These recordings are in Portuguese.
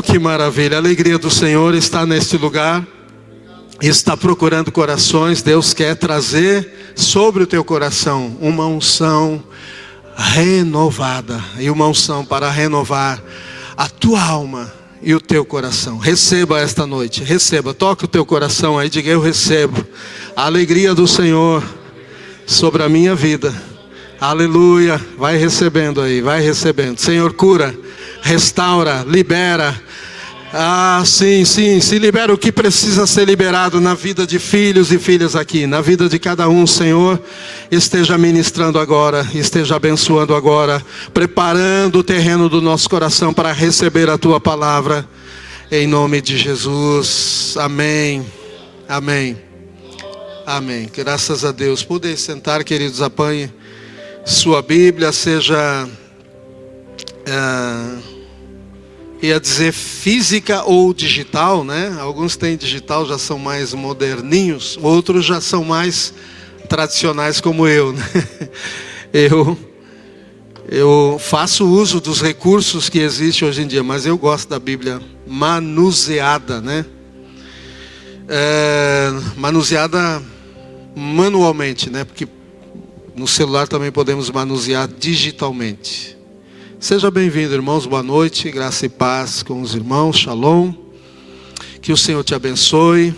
Que maravilha, a alegria do Senhor está neste lugar, está procurando corações. Deus quer trazer sobre o teu coração uma unção renovada, e uma unção para renovar a tua alma e o teu coração. Receba esta noite, receba, toque o teu coração aí, diga: eu recebo a alegria do Senhor sobre a minha vida. Aleluia, vai recebendo aí, vai recebendo. Senhor, cura, restaura, libera. Sim, se libera o que precisa ser liberado na vida de filhos e filhas aqui, na vida de cada um. Senhor, esteja ministrando agora, esteja abençoando agora, preparando o terreno do nosso coração para receber a tua palavra, em nome de Jesus. Amém, amém, amém. Graças a Deus. Podem sentar, queridos, apanhe sua Bíblia, seja ia dizer física ou digital, né? Alguns têm digital, já são mais moderninhos, outros já são mais tradicionais como eu, né? Eu faço uso dos recursos que existem hoje em dia, mas eu gosto da Bíblia manuseada, né? Manuseada manualmente, né? Porque no celular também podemos manusear digitalmente. Seja bem-vindo, irmãos, boa noite, graça e paz com os irmãos, shalom. Que o Senhor te abençoe,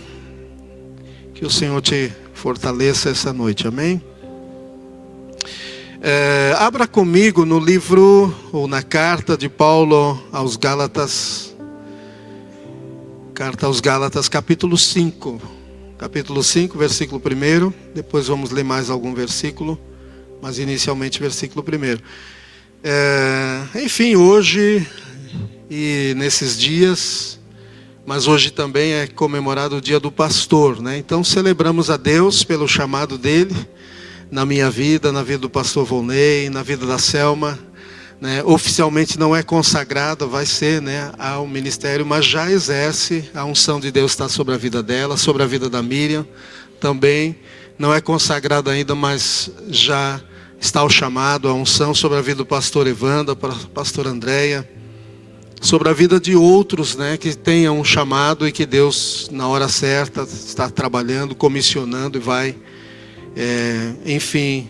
que o Senhor te fortaleça essa noite, amém? Abra comigo no livro, ou na carta de Paulo aos Gálatas, carta aos Gálatas, capítulo 5, versículo 1, depois vamos ler mais algum versículo, mas inicialmente versículo 1. Enfim, hoje e nesses dias, mas hoje também é comemorado o dia do pastor, né? Então celebramos a Deus pelo chamado dele na minha vida, na vida do pastor Volney, na vida da Selma, né? Oficialmente não é consagrada, vai ser, né, ao ministério, mas já exerce, a unção de Deus está sobre a vida dela, sobre a vida da Miriam também. Não é consagrada ainda, mas já está o chamado, a unção sobre a vida do pastor Evanda, pastor Andréia, sobre a vida de outros, né, que tenham um chamado e que Deus, na hora certa, está trabalhando, comissionando e vai, enfim,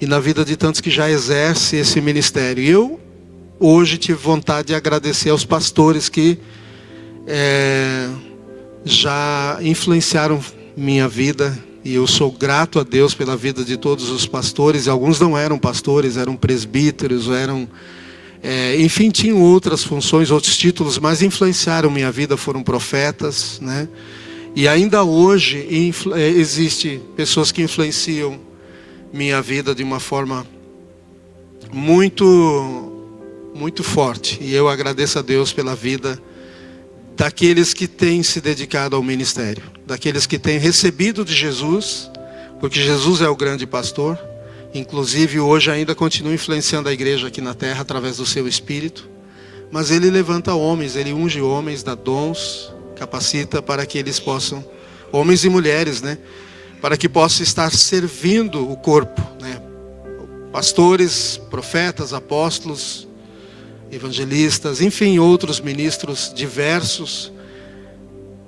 e na vida de tantos que já exercem esse ministério. E eu, hoje, tive vontade de agradecer aos pastores que já influenciaram minha vida. E eu sou grato a Deus pela vida de todos os pastores. E alguns não eram pastores, eram presbíteros, enfim, tinham outras funções, outros títulos, mas influenciaram minha vida, foram profetas, né? E ainda hoje existe pessoas que influenciam minha vida de uma forma muito, muito forte. E eu agradeço a Deus pela vida daqueles que têm se dedicado ao ministério, daqueles que têm recebido de Jesus, porque Jesus é o grande pastor, inclusive hoje ainda continua influenciando a igreja aqui na terra através do seu Espírito, mas Ele levanta homens, Ele unge homens, dá dons, capacita para que eles possam, homens e mulheres, né, para que possam estar servindo o corpo, né, pastores, profetas, apóstolos, evangelistas, enfim, outros ministros diversos.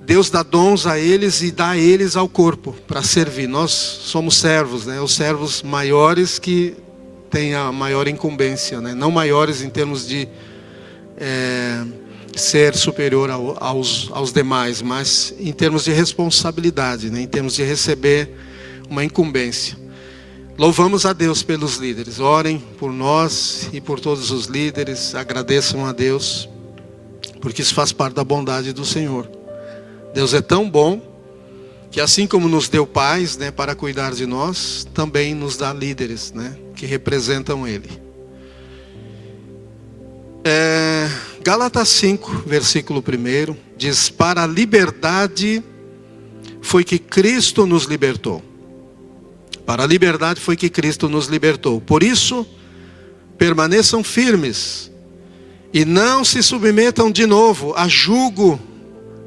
Deus dá dons a eles e dá a eles ao corpo para servir. Nós somos servos, né? Os servos maiores que têm a maior incumbência, né? Não maiores em termos de ser superior aos demais, mas em termos de responsabilidade, né? Em termos de receber uma incumbência. Louvamos a Deus pelos líderes. Orem por nós e por todos os líderes. Agradeçam a Deus, porque isso faz parte da bondade do Senhor. Deus é tão bom que assim como nos deu pais, né, para cuidar de nós, também nos dá líderes, né, que representam Ele. Gálatas 5, versículo 1, diz: para a liberdade foi que Cristo nos libertou. Para a liberdade foi que Cristo nos libertou. Por isso, permaneçam firmes e não se submetam de novo a jugo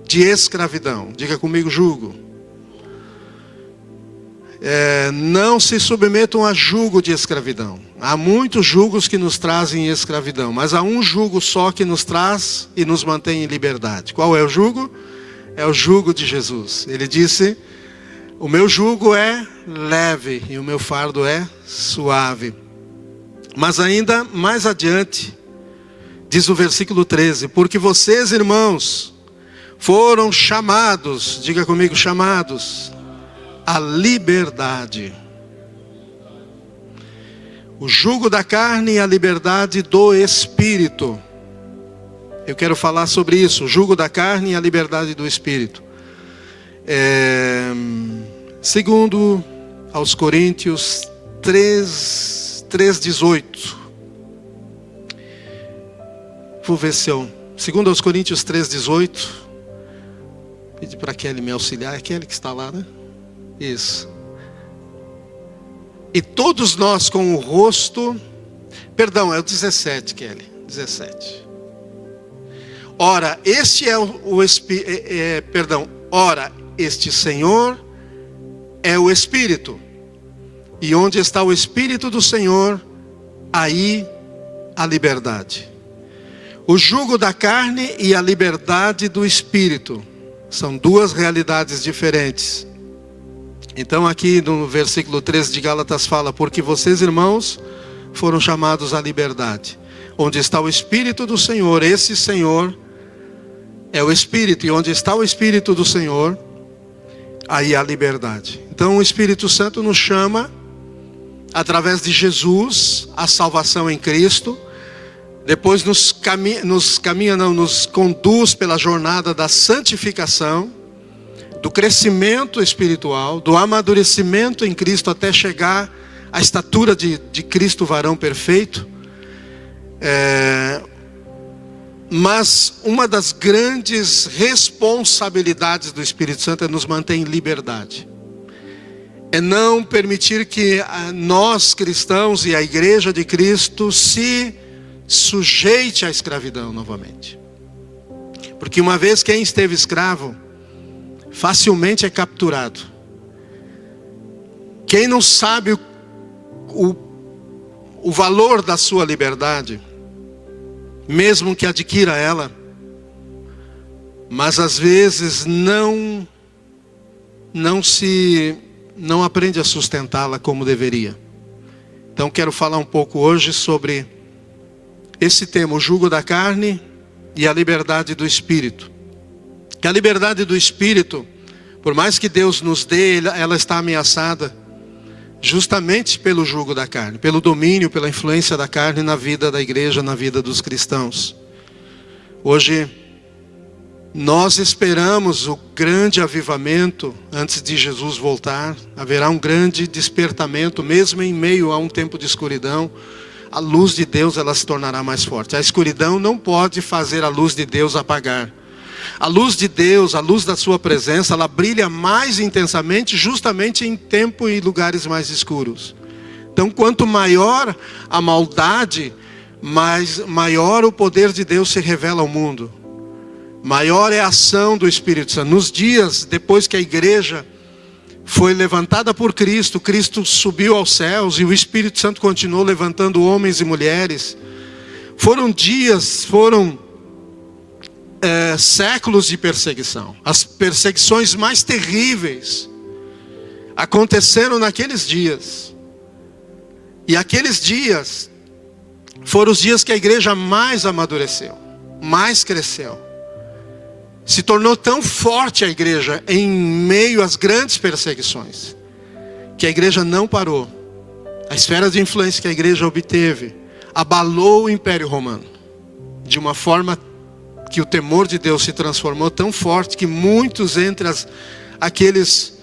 de escravidão. Diga comigo, jugo. não se submetam a jugo de escravidão. Há muitos jugos que nos trazem escravidão, mas há um jugo só que nos traz e nos mantém em liberdade. Qual é o jugo? É o jugo de Jesus. Ele disse: o meu jugo é leve e o meu fardo é suave. Mas ainda mais adiante, diz o versículo 13: porque vocês, irmãos, foram chamados, diga comigo, chamados à liberdade. O jugo da carne e a liberdade do espírito. Eu quero falar sobre isso, o jugo da carne e a liberdade do espírito. Segundo aos Coríntios 3:18. Vou ver se eu... Segundo aos Coríntios 3:18. Pedi para a Kelly me auxiliar. É a Kelly que está lá, né? Isso. E todos nós com o rosto... Perdão, é o 17, Kelly. 17. Ora, este é Ora, este Senhor é o Espírito. E onde está o Espírito do Senhor, aí a liberdade. O jugo da carne e a liberdade do Espírito são duas realidades diferentes. Então aqui no versículo 13 de Gálatas fala: porque vocês, irmãos, foram chamados à liberdade. Onde está o Espírito do Senhor, esse Senhor é o Espírito. E onde está o Espírito do Senhor, aí há liberdade. Então o Espírito Santo nos chama, através de Jesus, a salvação em Cristo. Depois nos conduz pela jornada da santificação, do crescimento espiritual, do amadurecimento em Cristo até chegar à estatura de Cristo, varão perfeito. Mas uma das grandes responsabilidades do Espírito Santo é nos manter em liberdade. É não permitir que nós cristãos e a igreja de Cristo se sujeite à escravidão novamente. Porque uma vez quem esteve escravo, facilmente é capturado. Quem não sabe o valor da sua liberdade, mesmo que adquira ela, mas às vezes não aprende a sustentá-la como deveria. Então quero falar um pouco hoje sobre esse tema, o jugo da carne e a liberdade do Espírito. Que a liberdade do Espírito, por mais que Deus nos dê, ela está ameaçada justamente pelo jugo da carne, pelo domínio, pela influência da carne na vida da igreja, na vida dos cristãos. Hoje nós esperamos o grande avivamento antes de Jesus voltar. Haverá um grande despertamento, mesmo em meio a um tempo de escuridão. A luz de Deus, ela se tornará mais forte. A escuridão não pode fazer a luz de Deus apagar. A luz de Deus, a luz da sua presença, ela brilha mais intensamente justamente em tempo e lugares mais escuros. Então, quanto maior a maldade, maior o poder de Deus se revela ao mundo. Maior é a ação do Espírito Santo. Nos dias depois que a igreja foi levantada por Cristo, Cristo subiu aos céus e o Espírito Santo continuou levantando homens e mulheres. Foram séculos de perseguição. As perseguições mais terríveis aconteceram naqueles dias. E aqueles dias foram os dias que a igreja mais amadureceu, mais cresceu. Se tornou tão forte a igreja em meio às grandes perseguições, que a igreja não parou. A esfera de influência que a igreja obteve abalou o Império Romano, de uma forma que o temor de Deus se transformou tão forte, que muitos entre aqueles,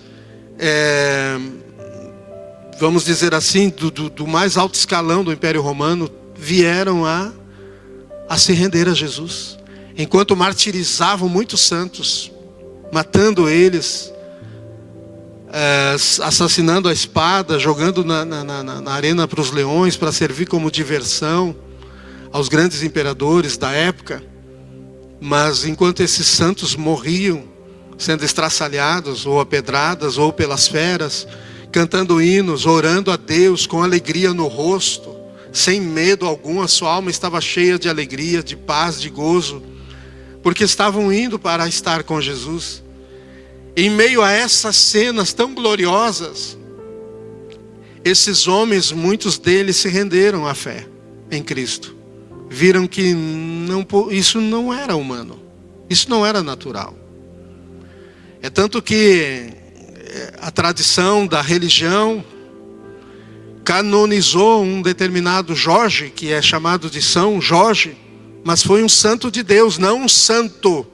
vamos dizer assim, do mais alto escalão do Império Romano, vieram a se render a Jesus. Enquanto martirizavam muitos santos, matando eles, assassinando a espada, jogando na arena para os leões, para servir como diversão aos grandes imperadores da época. Mas enquanto esses santos morriam, sendo estraçalhados, ou a pedradas, ou pelas feras, cantando hinos, orando a Deus com alegria no rosto, sem medo algum. A sua alma estava cheia de alegria, de paz, de gozo, porque estavam indo para estar com Jesus. Em meio a essas cenas tão gloriosas, esses homens, muitos deles se renderam à fé em Cristo. Viram que isso não era humano, isso não era natural. É tanto que a tradição da religião canonizou um determinado Jorge, que é chamado de São Jorge, mas foi um santo de Deus, não um santo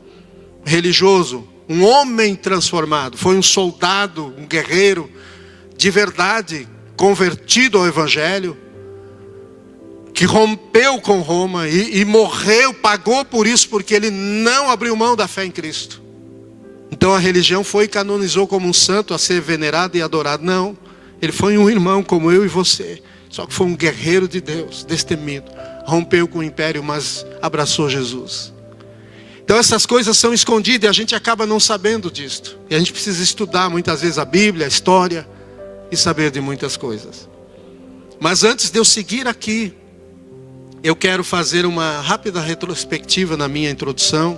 religioso, um homem transformado. Foi um soldado, um guerreiro de verdade, convertido ao Evangelho, que rompeu com Roma e morreu, pagou por isso, porque ele não abriu mão da fé em Cristo. Então a religião foi e canonizou como um santo a ser venerado e adorado. Não, ele foi um irmão como eu e você, só que foi um guerreiro de Deus, destemido, rompeu com o império, mas abraçou Jesus. Então essas coisas são escondidas e a gente acaba não sabendo disto. E a gente precisa estudar muitas vezes a Bíblia, a história, e saber de muitas coisas. Mas antes de eu seguir aqui, eu quero fazer uma rápida retrospectiva na minha introdução,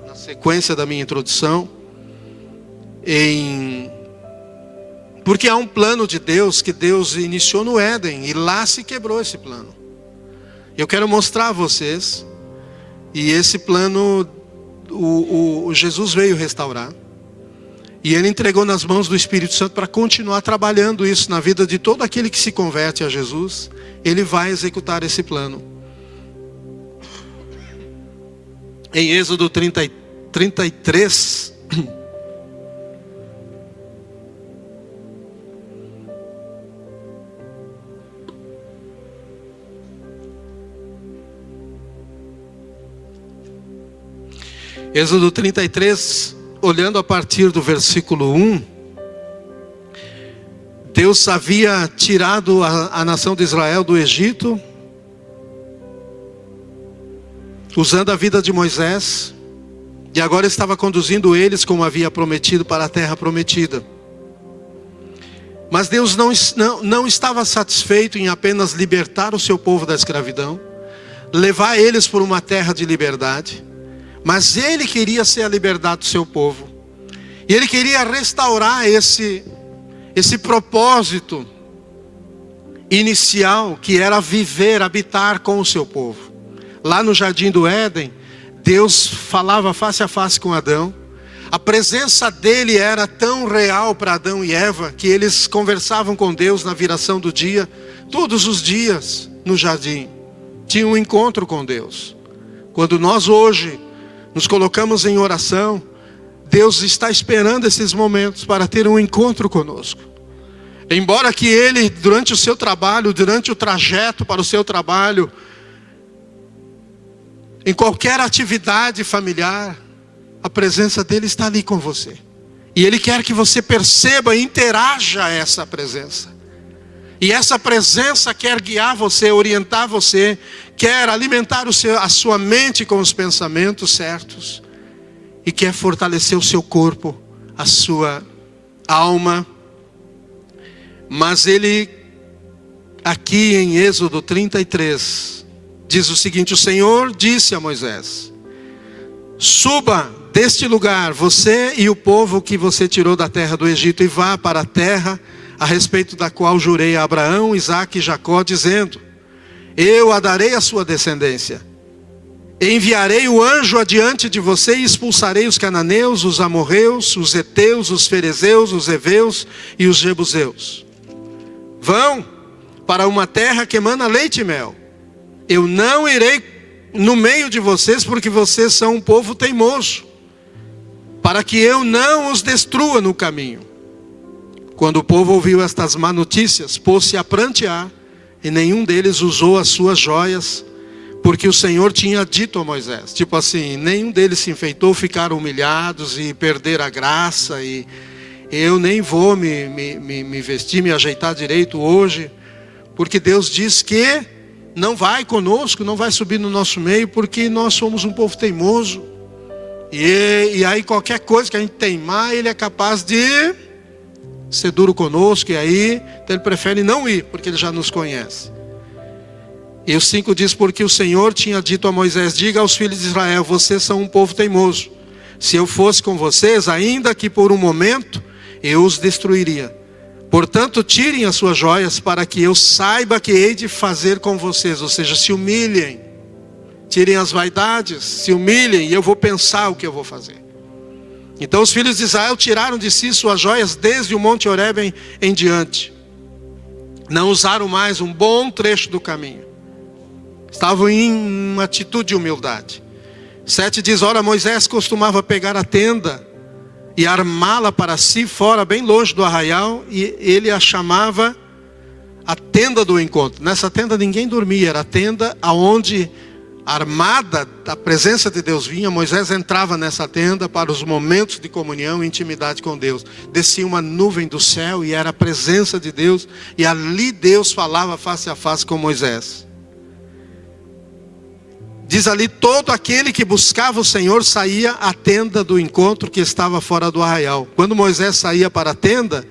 na sequência da minha introdução, porque há um plano de Deus que Deus iniciou no Éden, e lá se quebrou esse plano. Eu quero mostrar a vocês, e esse plano o Jesus veio restaurar, e Ele entregou nas mãos do Espírito Santo para continuar trabalhando isso na vida de todo aquele que se converte a Jesus. Ele vai executar esse plano. Em Êxodo 33, Êxodo 33, olhando a partir do versículo 1, Deus havia tirado a nação de Israel do Egito, usando a vida de Moisés, e agora estava conduzindo eles, como havia prometido, para a terra prometida. Mas Deus não estava satisfeito em apenas libertar o seu povo da escravidão, levar eles por uma terra de liberdade, mas Ele queria ser a liberdade do seu povo, e Ele queria restaurar esse propósito inicial, que era viver, habitar com o seu povo. Lá no Jardim do Éden, Deus falava face a face com Adão. A presença dele era tão real para Adão e Eva, que eles conversavam com Deus na viração do dia, todos os dias no jardim. Tinham um encontro com Deus. Quando nós hoje nos colocamos em oração, Deus está esperando esses momentos para ter um encontro conosco. Embora que Ele, durante o seu trabalho, durante o trajeto para o seu trabalho, em qualquer atividade familiar, a presença dele está ali com você. E Ele quer que você perceba e interaja essa presença. E essa presença quer guiar você, orientar você, quer alimentar a sua mente com os pensamentos certos, e quer fortalecer o seu corpo, a sua alma. Mas Ele, aqui em Êxodo 33, diz o seguinte: o Senhor disse a Moisés: suba deste lugar, você e o povo que você tirou da terra do Egito, e vá para a terra a respeito da qual jurei a Abraão, Isaque e Jacó, dizendo: eu a darei à sua descendência. Enviarei o anjo adiante de você e expulsarei os cananeus, os amorreus, os heteus, os ferezeus, os heveus e os jebuseus. Vão para uma terra que emana leite e mel. Eu não irei no meio de vocês, porque vocês são um povo teimoso, para que eu não os destrua no caminho. Quando o povo ouviu estas má notícias, pôs-se a prantear, e nenhum deles usou as suas joias, porque o Senhor tinha dito a Moisés. Tipo assim, nenhum deles se enfeitou, ficaram humilhados e perderam a graça, e eu nem vou me vestir, me ajeitar direito hoje, porque Deus diz que não vai conosco, não vai subir no nosso meio, porque nós somos um povo teimoso. E aí qualquer coisa que a gente teimar, Ele é capaz de ser duro conosco, e aí então ele prefere não ir, porque ele já nos conhece. E o 5 diz, porque o Senhor tinha dito a Moisés, diga aos filhos de Israel, vocês são um povo teimoso. Se eu fosse com vocês, ainda que por um momento, eu os destruiria. Portanto, tirem as suas joias para que eu saiba que hei de fazer com vocês. Ou seja, se humilhem. Tirem as vaidades, se humilhem e eu vou pensar o que eu vou fazer. Então os filhos de Israel tiraram de si suas joias desde o monte Horebe em diante. Não usaram mais um bom trecho do caminho. Estavam em uma atitude de humildade. 7 diz, ora Moisés costumava pegar a tenda e armá-la para si fora, bem longe do arraial, e ele a chamava a tenda do encontro. Nessa tenda ninguém dormia, era a tenda aonde armada da presença de Deus vinha. Moisés entrava nessa tenda para os momentos de comunhão e intimidade com Deus. Descia uma nuvem do céu e era a presença de Deus, e ali Deus falava face a face com Moisés. Diz ali, todo aquele que buscava o Senhor saía à tenda do encontro que estava fora do arraial. Quando Moisés saía para a tenda,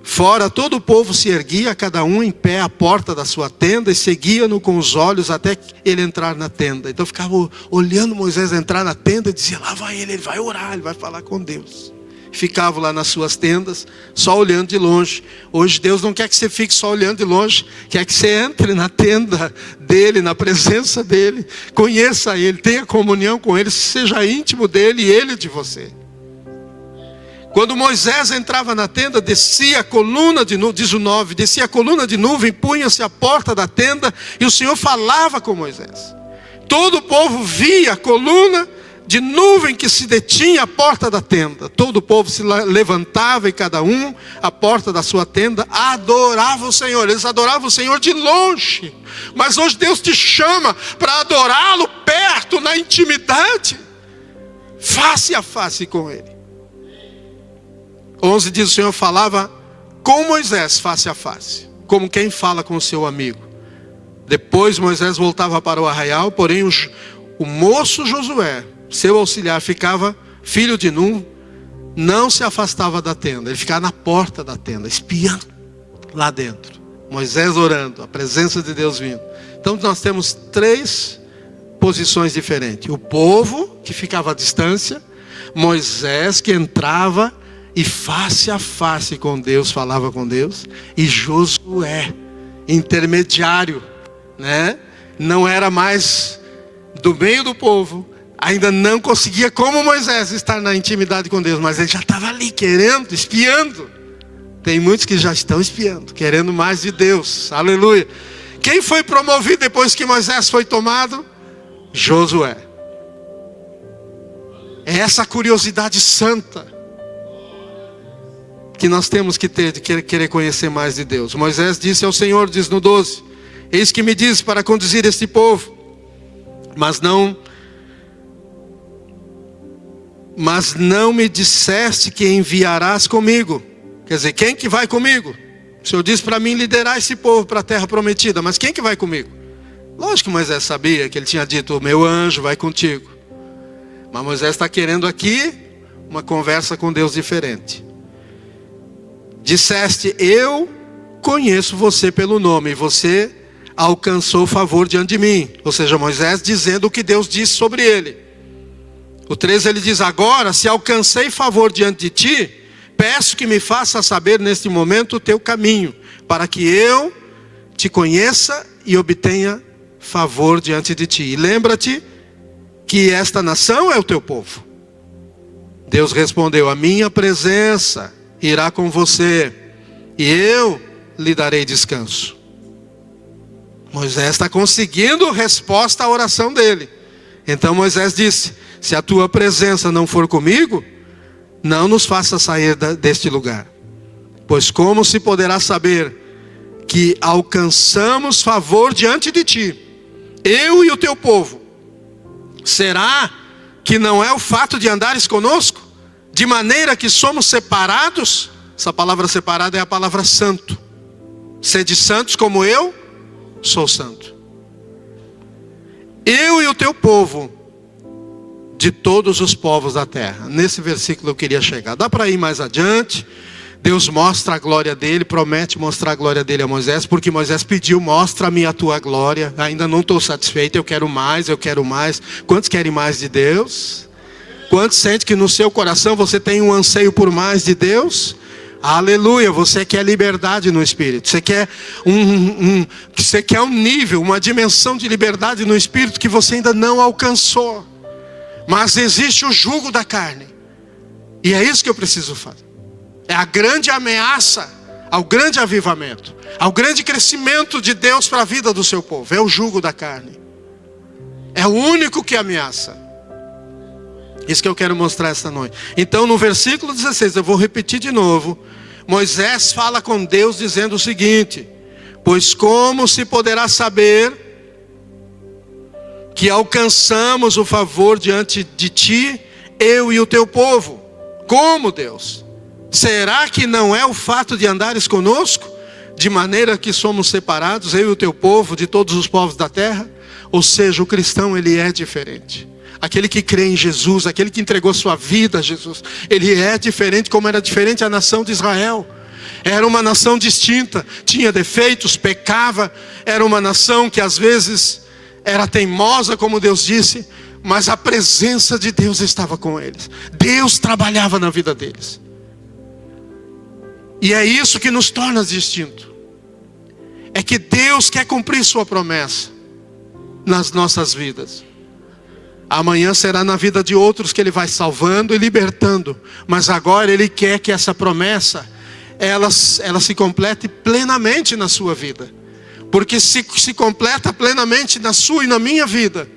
fora todo o povo se erguia, cada um em pé à porta da sua tenda, e seguia-no com os olhos até ele entrar na tenda. Então ficava olhando Moisés entrar na tenda e dizia, lá vai ele vai orar, ele vai falar com Deus. Ficavam lá nas suas tendas, só olhando de longe. Hoje Deus não quer que você fique só olhando de longe, quer que você entre na tenda dele, na presença dele, conheça ele, tenha comunhão com ele, seja íntimo dele e ele de você. Quando Moisés entrava na tenda, descia a coluna de nuvem, diz o 9, descia a coluna de nuvem, punha-se à porta da tenda, e o Senhor falava com Moisés. Todo o povo via a coluna de nuvem que se detinha à porta da tenda. Todo o povo se levantava e cada um à porta da sua tenda adorava o Senhor. Eles adoravam o Senhor de longe. Mas hoje Deus te chama para adorá-lo perto, na intimidade, face a face com Ele. 11 diz, o Senhor falava com Moisés face a face, como quem fala com o seu amigo. Depois Moisés voltava para o arraial, porém o moço Josué, seu auxiliar, ficava, filho de Nun, não se afastava da tenda. Ele ficava na porta da tenda, espiando lá dentro. Moisés orando, a presença de Deus vindo. Então nós temos 3 posições diferentes. O povo que ficava à distância, Moisés que entrava e face a face com Deus, falava com Deus, e Josué, intermediário, né? Não era mais do meio do povo, ainda não conseguia como Moisés estar na intimidade com Deus, mas ele já estava ali querendo, espiando. Tem muitos que já estão espiando, querendo mais de Deus, aleluia. Quem foi promovido depois que Moisés foi tomado? Josué. É essa curiosidade santa que nós temos que ter, de querer conhecer mais de Deus. Moisés disse ao Senhor, diz no 12, eis que me diz para conduzir este povo, mas não me disseste que enviarás comigo. Quer dizer, quem que vai comigo? O Senhor disse para mim liderar esse povo para a terra prometida, mas quem que vai comigo? Lógico que Moisés sabia que ele tinha dito, o meu anjo vai contigo. Mas Moisés está querendo aqui uma conversa com Deus diferente. Disseste, eu conheço você pelo nome, e você alcançou favor diante de mim. Ou seja, Moisés dizendo o que Deus disse sobre ele. O 13 ele diz, agora se alcancei favor diante de ti, peço que me faça saber neste momento o teu caminho, para que eu te conheça e obtenha favor diante de ti. E lembra-te que esta nação é o teu povo. Deus respondeu, a minha presença irá com você, e eu lhe darei descanso. Moisés está conseguindo resposta à oração dele. Então Moisés disse, se a tua presença não for comigo, não nos faça sair deste lugar. Pois como se poderá saber que alcançamos favor diante de ti, eu e o teu povo? Será que não é o fato de andares conosco, de maneira que somos separados? Essa palavra separado é a palavra santo. Sede santos como eu sou santo. Eu e o teu povo, de todos os povos da terra. Nesse versículo eu queria chegar. Dá para ir mais adiante. Deus mostra a glória dele, promete mostrar a glória dele a Moisés, porque Moisés pediu: mostra-me a tua glória. Ainda não estou satisfeito, eu quero mais, eu quero mais. Quantos querem mais de Deus? Quantos sentem que no seu coração você tem um anseio por mais de Deus? Aleluia, você quer liberdade no Espírito. Você quer um nível, uma dimensão de liberdade no Espírito que você ainda não alcançou. Mas existe o jugo da carne. E é isso que eu preciso fazer. É a grande ameaça ao grande avivamento, ao grande crescimento de Deus para a vida do seu povo. É o jugo da carne. É o único que ameaça. Isso que eu quero mostrar esta noite. Então no versículo 16, eu vou repetir de novo. Moisés fala com Deus dizendo o seguinte: pois como se poderá saber que alcançamos o favor diante de ti, eu e o teu povo? Como, Deus? Será que não é o fato de andares conosco, de maneira que somos separados, eu e o teu povo, de todos os povos da terra? Ou seja, o cristão, ele é diferente. Aquele que crê em Jesus, aquele que entregou sua vida a Jesus, ele é diferente, como era diferente a nação de Israel. Era uma nação distinta, tinha defeitos, pecava. Era uma nação que às vezes era teimosa, como Deus disse, mas a presença de Deus estava com eles. Deus trabalhava na vida deles. E é isso que nos torna distintos. É que Deus quer cumprir sua promessa nas nossas vidas. Amanhã será na vida de outros que Ele vai salvando e libertando. Mas agora Ele quer que essa promessa, ela se complete plenamente na sua vida. Porque se completa plenamente na sua e na minha vida,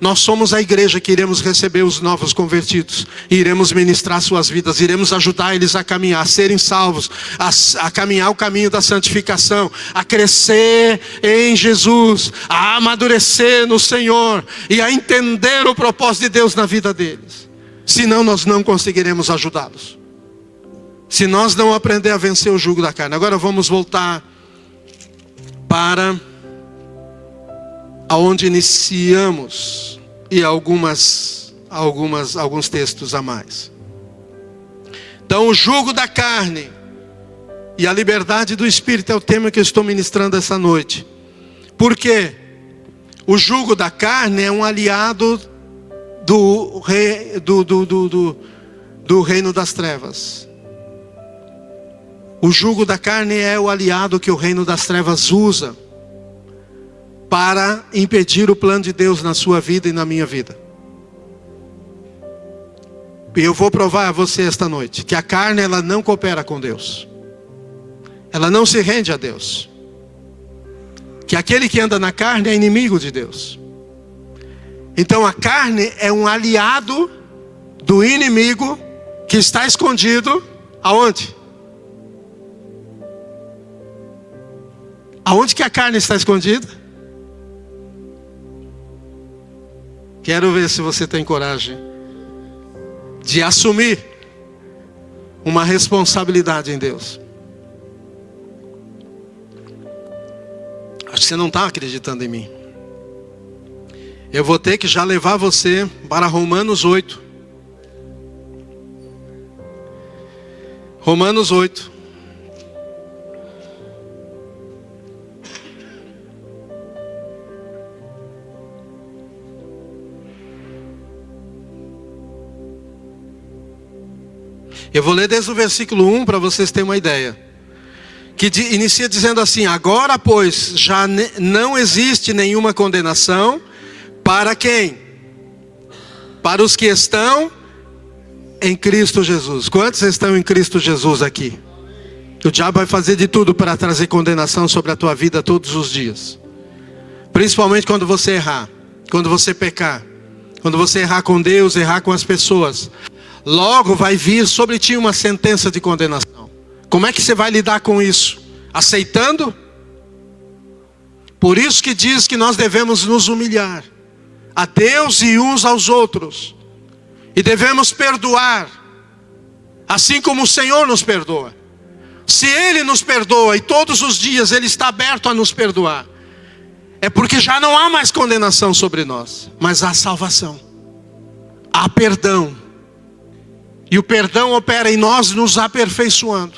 nós somos a igreja que iremos receber os novos convertidos. Iremos ministrar suas vidas, iremos ajudar eles a caminhar, a serem salvos, a caminhar o caminho da santificação, a crescer em Jesus, a amadurecer no Senhor e a entender o propósito de Deus na vida deles. Senão nós não conseguiremos ajudá-los. Se nós não aprender a vencer o jugo da carne. Agora vamos voltar para aonde iniciamos e alguns textos a mais. Então o jugo da carne e a liberdade do Espírito é o tema que eu estou ministrando essa noite. Por quê? O jugo da carne é um aliado do reino das trevas. O jugo da carne é o aliado que o reino das trevas usa para impedir o plano de Deus na sua vida e na minha vida. E eu vou provar a você esta noite que a carne, ela não coopera com Deus. Ela não se rende a Deus. Que aquele que anda na carne é inimigo de Deus. Então a carne é um aliado do inimigo que está escondido aonde? Aonde que a carne está escondida? Quero ver se você tem coragem de assumir uma responsabilidade em Deus. Acho que você não está acreditando em mim. Eu vou ter que já levar você para Romanos 8. Romanos 8. Eu vou ler desde o versículo 1 para vocês terem uma ideia. Que inicia dizendo assim: agora pois já não existe nenhuma condenação para quem? Para os que estão em Cristo Jesus. Quantos estão em Cristo Jesus aqui? O diabo vai fazer de tudo para trazer condenação sobre a tua vida todos os dias. Principalmente quando você errar, quando você pecar, quando você errar com Deus, errar com as pessoas. Logo vai vir sobre ti uma sentença de condenação. Como é que você vai lidar com isso? Aceitando? Por isso que diz que nós devemos nos humilhar a Deus e uns aos outros. E devemos perdoar, assim como o Senhor nos perdoa. Se Ele nos perdoa e todos os dias Ele está aberto a nos perdoar, é porque já não há mais condenação sobre nós, mas há salvação, há perdão. E o perdão opera em nós, nos aperfeiçoando.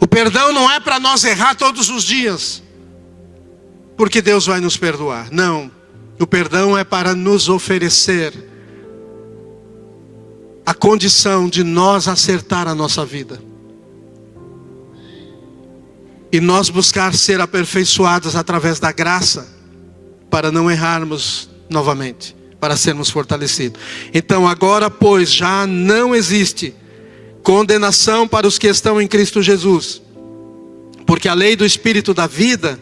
O perdão não é para nós errar todos os dias, porque Deus vai nos perdoar. Não, o perdão é para nos oferecer a condição de nós acertar a nossa vida. E nós buscar ser aperfeiçoados através da graça, para não errarmos novamente, para sermos fortalecidos. Então agora, pois, já não existe condenação para os que estão em Cristo Jesus, porque a lei do Espírito da vida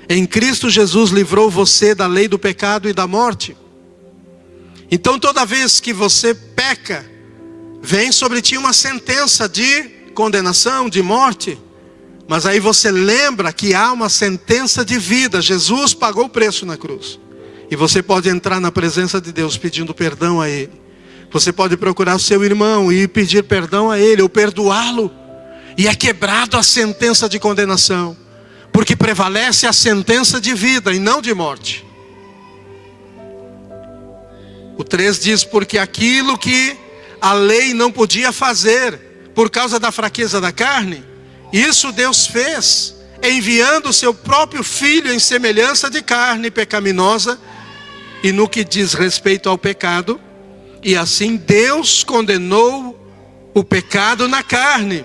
em Cristo Jesus livrou você da lei do pecado e da morte. Então toda vez que você peca, vem sobre ti uma sentença de condenação, de morte. Mas aí você lembra que há uma sentença de vida. Jesus pagou o preço na cruz. E você pode entrar na presença de Deus pedindo perdão a Ele. Você pode procurar o seu irmão e pedir perdão a ele, ou perdoá-lo. E é quebrado a sentença de condenação, porque prevalece a sentença de vida e não de morte. O 3 diz: porque aquilo que a lei não podia fazer, por causa da fraqueza da carne, isso Deus fez, enviando o seu próprio Filho em semelhança de carne pecaminosa, e no que diz respeito ao pecado, e assim Deus condenou o pecado na carne.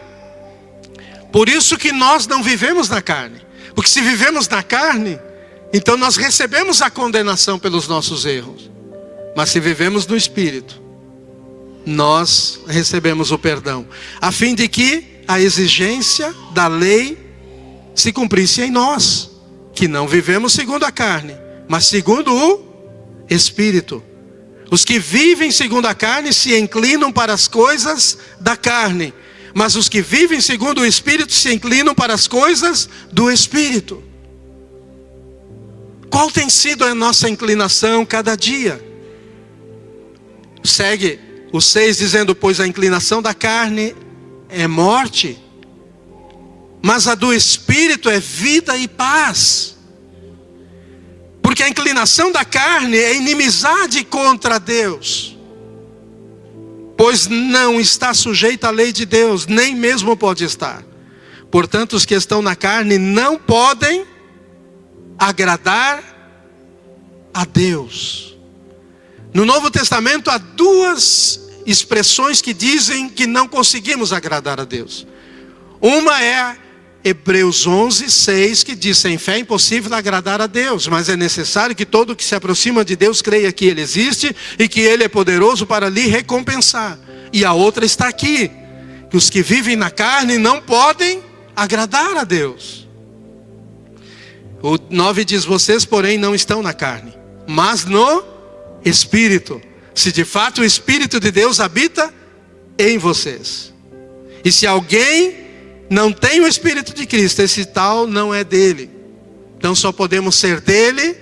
Por isso que nós não vivemos na carne, porque se vivemos na carne, então nós recebemos a condenação pelos nossos erros. Mas se vivemos no Espírito, nós recebemos o perdão, a fim de que a exigência da lei se cumprisse em nós, que não vivemos segundo a carne, mas segundo o Espírito. Os que vivem segundo a carne se inclinam para as coisas da carne, mas os que vivem segundo o Espírito se inclinam para as coisas do Espírito. Qual tem sido a nossa inclinação cada dia? Segue o 6 dizendo: pois a inclinação da carne é morte, mas a do Espírito é vida e paz. Porque a inclinação da carne é inimizade contra Deus, pois não está sujeita à lei de Deus, nem mesmo pode estar. Portanto, os que estão na carne não podem agradar a Deus. No Novo Testamento há duas expressões que dizem que não conseguimos agradar a Deus. Uma é Hebreus 11, 6, que diz: sem fé é impossível agradar a Deus, mas é necessário que todo que se aproxima de Deus creia que Ele existe e que Ele é poderoso para lhe recompensar. E a outra está aqui, que os que vivem na carne não podem agradar a Deus. O 9 diz: vocês porém não estão na carne, mas no Espírito, se de fato o Espírito de Deus habita em vocês. E se alguém não tem o Espírito de Cristo, esse tal não é dele. Então só podemos ser dele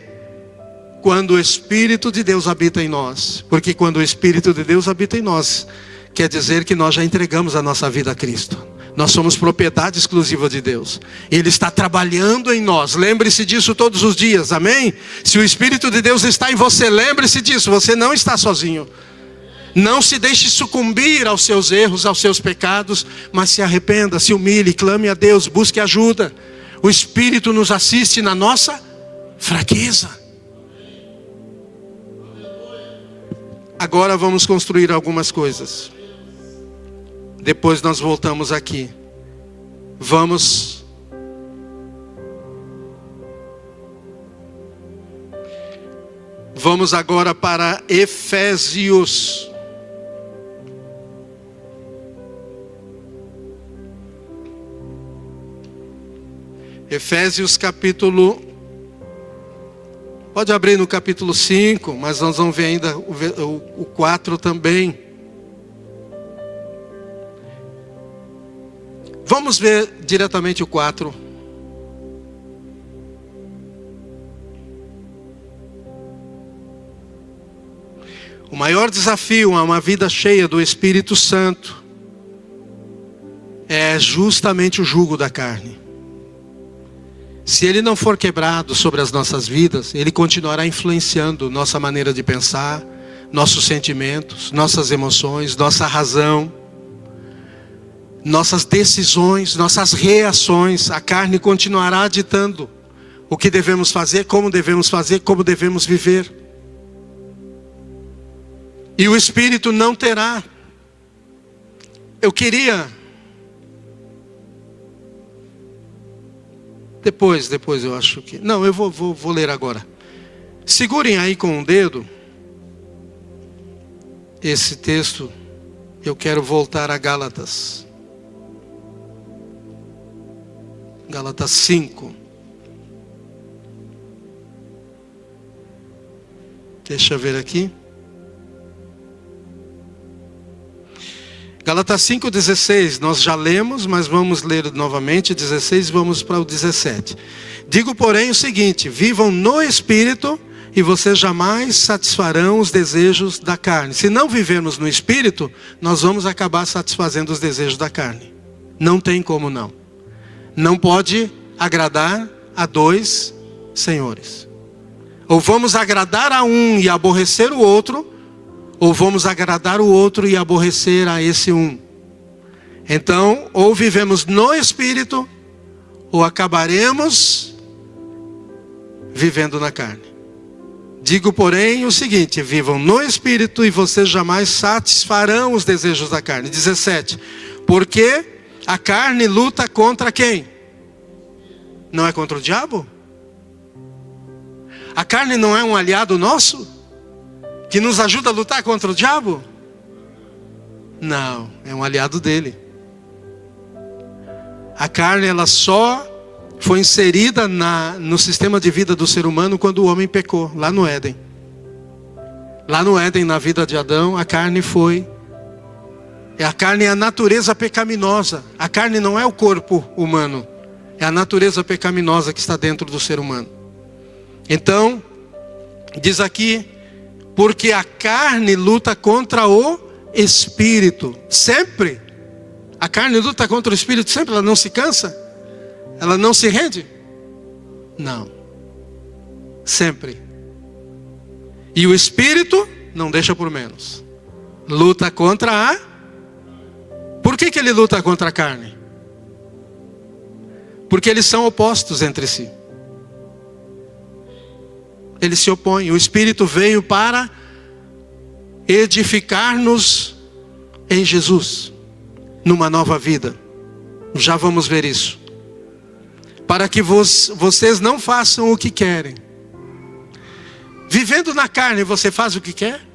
quando o Espírito de Deus habita em nós. Porque quando o Espírito de Deus habita em nós, quer dizer que nós já entregamos a nossa vida a Cristo. Nós somos propriedade exclusiva de Deus. Ele está trabalhando em nós. Lembre-se disso todos os dias, amém? Se o Espírito de Deus está em você, lembre-se disso, você não está sozinho. Não se deixe sucumbir aos seus erros, aos seus pecados, mas se arrependa, se humilhe, clame a Deus, busque ajuda. O Espírito nos assiste na nossa fraqueza. Agora vamos construir algumas coisas. Depois nós voltamos aqui. Vamos agora para Efésios. Efésios capítulo... Pode abrir no capítulo 5, mas nós vamos ver ainda o 4 também. Vamos ver diretamente o 4. O maior desafio a uma vida cheia do Espírito Santo é justamente o jugo da carne. Se ele não for quebrado sobre as nossas vidas, ele continuará influenciando nossa maneira de pensar, nossos sentimentos, nossas emoções, nossa razão. nossas decisões, nossas reações, a carne continuará ditando o que devemos fazer, como devemos viver. E o Espírito não terá. Eu queria... Depois eu acho que... Não, eu vou ler agora. Segurem aí com um dedo esse texto. Eu quero voltar a Gálatas. Gálatas 5. Deixa eu ver aqui. Gálatas 5:16, nós já lemos, mas vamos ler novamente 16, vamos para o 17. Digo, porém, o seguinte: vivam no Espírito e vocês jamais satisfarão os desejos da carne. Se não vivermos no Espírito, nós vamos acabar satisfazendo os desejos da carne. Não tem como não. Não pode agradar a dois senhores. Ou vamos agradar a um e aborrecer o outro, ou vamos agradar o outro e aborrecer a esse um. Então, ou vivemos no Espírito, ou acabaremos vivendo na carne. Digo, porém, o seguinte: vivam no Espírito e vocês jamais satisfarão os desejos da carne. 17. Porque a carne luta contra quem? Não é contra o diabo? A carne não é um aliado nosso? Que nos ajuda a lutar contra o diabo? Não, é um aliado dele. A carne, ela só foi inserida no sistema de vida do ser humano quando o homem pecou, lá no Éden. Lá no Éden, na vida de Adão, a carne foi... A carne é a natureza pecaminosa. A carne não é o corpo humano. É a natureza pecaminosa que está dentro do ser humano. Então, diz aqui... Porque a carne luta contra o Espírito. Sempre. A carne luta contra o Espírito sempre. Ela não se cansa? Ela não se rende? Não. Sempre. E o Espírito não deixa por menos. Luta contra a... Por que ele luta contra a carne? Porque eles são opostos entre si. Eles se opõem. O Espírito veio para edificar-nos em Jesus, numa nova vida. Já vamos ver isso. Para que vocês não façam o que querem. Vivendo na carne, você faz o que quer?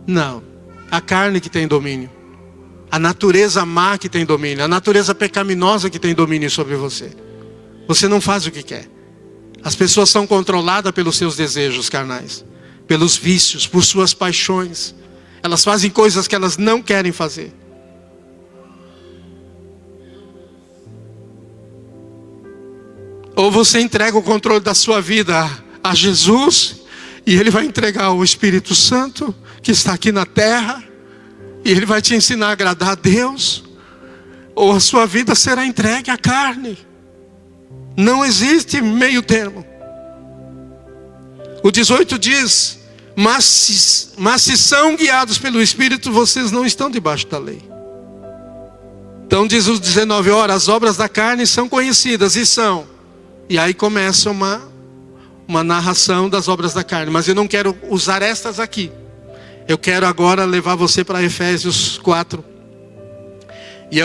Não. A carne que tem domínio. A natureza má que tem domínio. A natureza pecaminosa que tem domínio sobre você. Você não faz o que quer. As pessoas são controladas pelos seus desejos carnais, pelos vícios, por suas paixões. Elas fazem coisas que elas não querem fazer. Ou você entrega o controle da sua vida a Jesus, e Ele vai entregar o Espírito Santo, que está aqui na terra, e Ele vai te ensinar a agradar a Deus. Ou a sua vida será entregue à carne. Não existe meio termo. O 18 diz: mas se são guiados pelo Espírito, vocês não estão debaixo da lei. Então diz o 19: ora, as obras da carne são conhecidas, e são. E aí começa uma narração das obras da carne. Mas eu não quero usar estas aqui. Eu quero agora levar você para Efésios 4. E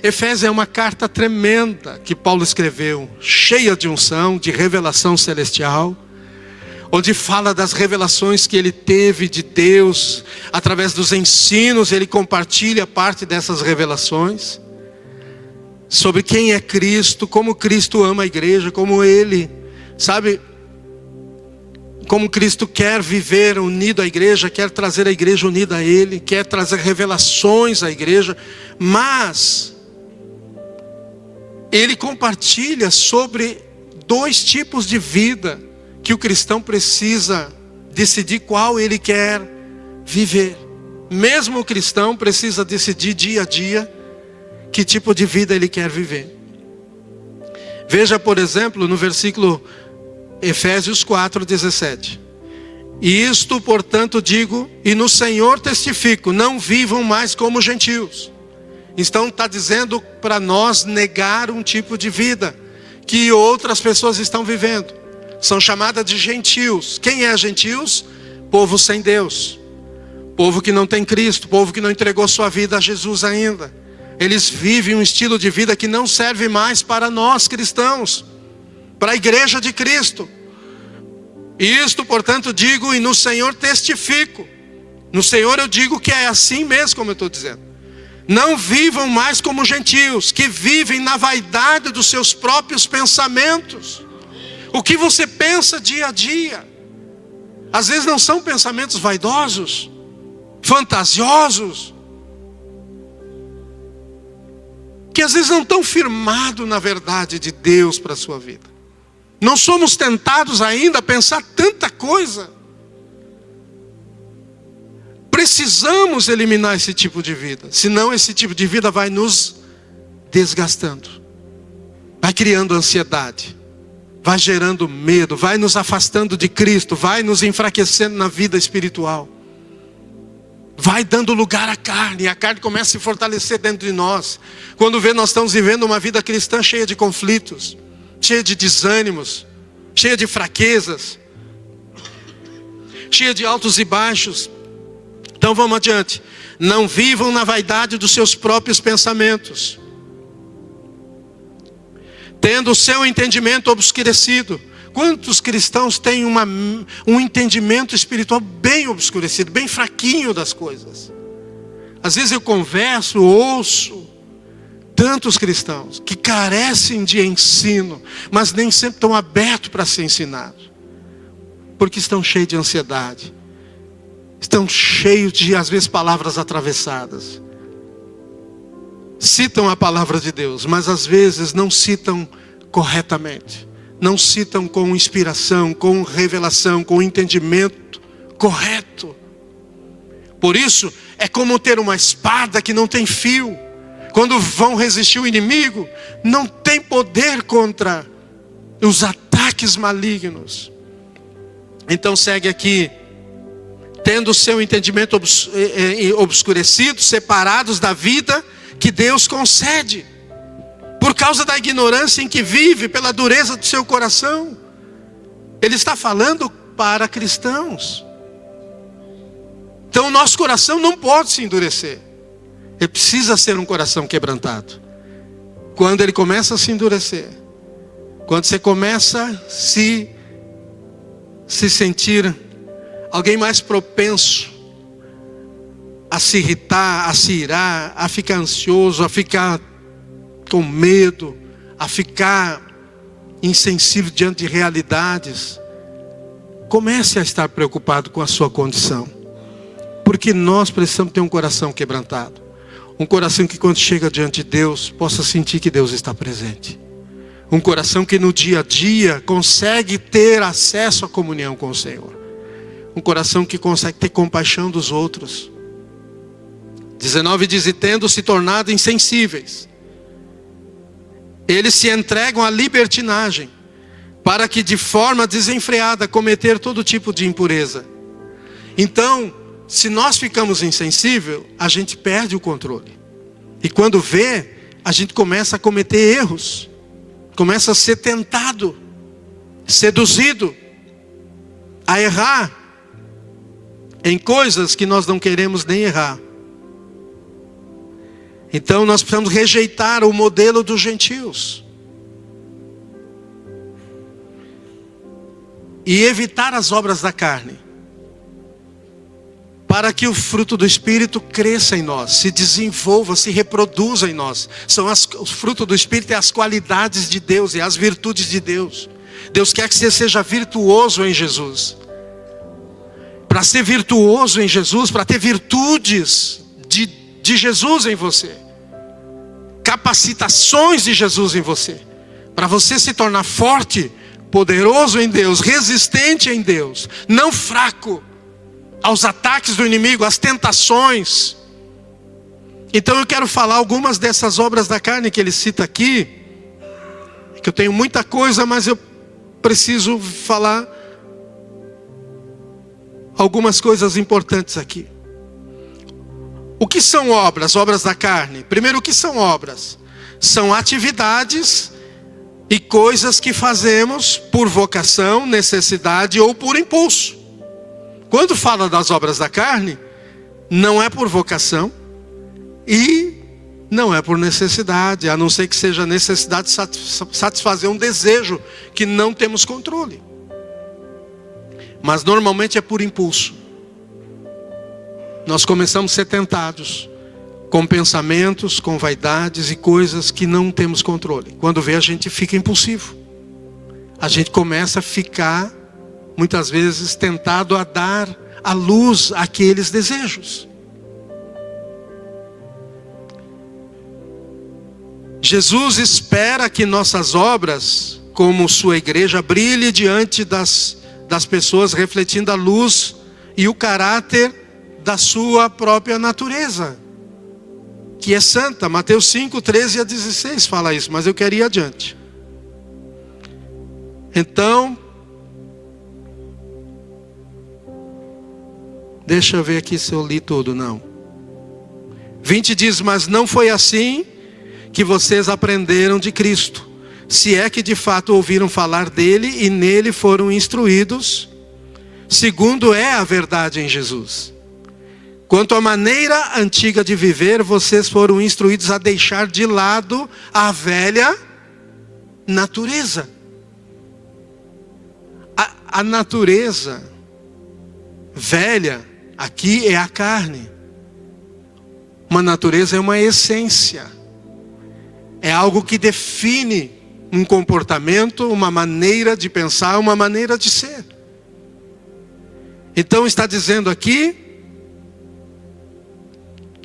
Efésios é uma carta tremenda que Paulo escreveu, cheia de unção, de revelação celestial, onde fala das revelações que ele teve de Deus, através dos ensinos, ele compartilha parte dessas revelações, sobre quem é Cristo, como Cristo ama a igreja, como Ele, sabe, como Cristo quer viver unido à igreja, quer trazer a igreja unida a Ele, quer trazer revelações à igreja, mas Ele compartilha sobre dois tipos de vida que o cristão precisa decidir qual ele quer viver. Mesmo o cristão precisa decidir dia a dia que tipo de vida ele quer viver. Veja, por exemplo, no versículo Efésios 4:17. E isto, portanto, digo, e no Senhor testifico: não vivam mais como gentios. Então está dizendo para nós negar um tipo de vida que outras pessoas estão vivendo. São chamadas de gentios. Quem é gentios? Povo sem Deus. Povo que não tem Cristo. Povo que não entregou sua vida a Jesus ainda. Eles vivem um estilo de vida que não serve mais para nós cristãos, para a igreja de Cristo. E isto, portanto, digo e no Senhor testifico. No Senhor eu digo que é assim mesmo como eu estou dizendo. Não vivam mais como gentios, que vivem na vaidade dos seus próprios pensamentos. O que você pensa dia a dia, às vezes não são pensamentos vaidosos, fantasiosos, que às vezes não estão firmados na verdade de Deus para a sua vida. Não somos tentados ainda a pensar tanta coisa. Precisamos eliminar esse tipo de vida, senão esse tipo de vida vai nos desgastando, vai criando ansiedade, vai gerando medo, vai nos afastando de Cristo, vai nos enfraquecendo na vida espiritual, vai dando lugar à carne, e a carne começa a se fortalecer dentro de nós. Quando vê, nós estamos vivendo uma vida cristã cheia de conflitos, cheia de desânimos, cheia de fraquezas, cheia de altos e baixos. Então vamos adiante. Não vivam na vaidade dos seus próprios pensamentos, tendo o seu entendimento obscurecido. Quantos cristãos têm um entendimento espiritual bem obscurecido, bem fraquinho das coisas? Às vezes eu converso, ouço tantos cristãos que carecem de ensino, mas nem sempre estão abertos para ser ensinados, porque estão cheios de ansiedade, estão cheios de, às vezes, palavras atravessadas. Citam a palavra de Deus, mas às vezes não citam corretamente, não citam com inspiração, com revelação, com entendimento correto. Por isso, é como ter uma espada que não tem fio. Quando vão resistir o inimigo, não tem poder contra os ataques malignos. Então segue aqui. Tendo o seu entendimento obscurecido, separados da vida que Deus concede, por causa da ignorância em que vive, pela dureza do seu coração. Ele está falando para cristãos. Então o nosso coração não pode se endurecer. Ele precisa ser um coração quebrantado. Quando ele começa a se endurecer, quando você começa a se sentir alguém mais propenso a se irritar, a se irar, a ficar ansioso, a ficar com medo, a ficar insensível diante de realidades, comece a estar preocupado com a sua condição. Porque nós precisamos ter um coração quebrantado. Um coração que quando chega diante de Deus, possa sentir que Deus está presente. Um coração que no dia a dia consegue ter acesso à comunhão com o Senhor. Um coração que consegue ter compaixão dos outros. 19 diz: e tendo se tornado insensíveis, eles se entregam à libertinagem, para que de forma desenfreada cometer todo tipo de impureza. Então, se nós ficamos insensíveis, a gente perde o controle. E quando vê, a gente começa a cometer erros, começa a ser tentado, seduzido a errar em coisas que nós não queremos nem errar. Então nós precisamos rejeitar o modelo dos gentios e evitar as obras da carne, para que o fruto do Espírito cresça em nós, se desenvolva, se reproduza em nós. O fruto do Espírito é as qualidades de Deus, é as virtudes de Deus. Deus quer que você seja virtuoso em Jesus. Para ser virtuoso em Jesus, para ter virtudes de Jesus em você, capacitações de Jesus em você, para você se tornar forte, poderoso em Deus, resistente em Deus, não fraco aos ataques do inimigo, às tentações. Então eu quero falar algumas dessas obras da carne que ele cita aqui, que eu tenho muita coisa, mas eu preciso falar algumas coisas importantes aqui. O que são obras? Obras da carne. Primeiro, o que são obras? São atividades e coisas que fazemos por vocação, necessidade ou por impulso. Quando fala das obras da carne, não é por vocação e não é por necessidade, a não ser que seja necessidade de satisfazer um desejo que não temos controle. Mas normalmente é por impulso. Nós começamos a ser tentados com pensamentos, com vaidades e coisas que não temos controle. Quando vê, a gente fica impulsivo. A gente começa a ficar, muitas vezes, tentado a dar à luz aqueles desejos. Jesus espera que nossas obras, como sua igreja, brilhe diante das pessoas, refletindo a luz e o caráter da sua própria natureza, que é santa. Mateus 5, 13 a 16 fala isso, mas eu quero ir adiante. Então, deixa eu ver aqui se eu li tudo, não. 20 diz, mas não foi assim que vocês aprenderam de Cristo, se é que de fato ouviram falar dele e nele foram instruídos, segundo é a verdade em Jesus. Quanto à maneira antiga de viver, vocês foram instruídos a deixar de lado a velha natureza. A natureza velha aqui é a carne. Uma natureza é uma essência. É algo que define um comportamento, uma maneira de pensar, uma maneira de ser. Então está dizendo aqui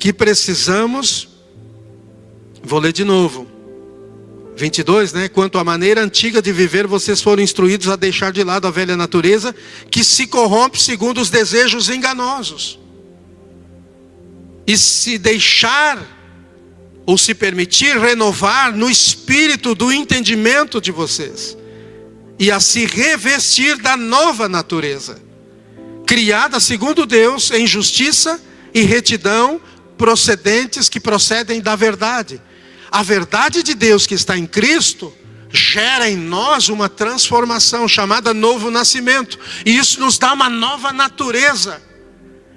que precisamos, vou ler de novo, 22, né? Quanto à maneira antiga de viver, vocês foram instruídos a deixar de lado a velha natureza, que se corrompe segundo os desejos enganosos. E se deixar, ou se permitir renovar no espírito do entendimento de vocês, e a se revestir da nova natureza, criada segundo Deus, em justiça e retidão, que procedem da verdade. A verdade de Deus que está em Cristo, gera em nós uma transformação, chamada novo nascimento, e isso nos dá uma nova natureza.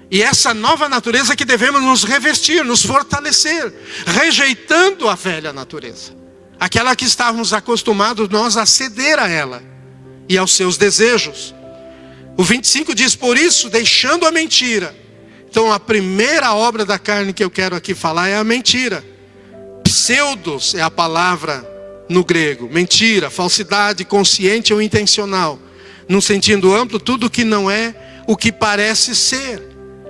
E essa nova natureza que devemos nos revestir, nos fortalecer, rejeitando a velha natureza. Aquela que estávamos acostumados nós a ceder a ela e aos seus desejos. O 25 diz, por isso, deixando a mentira. Então a primeira obra da carne que eu quero aqui falar é a mentira. Pseudos é a palavra no grego. Mentira, falsidade, consciente ou intencional. Num sentido amplo, tudo que não é o que parece ser.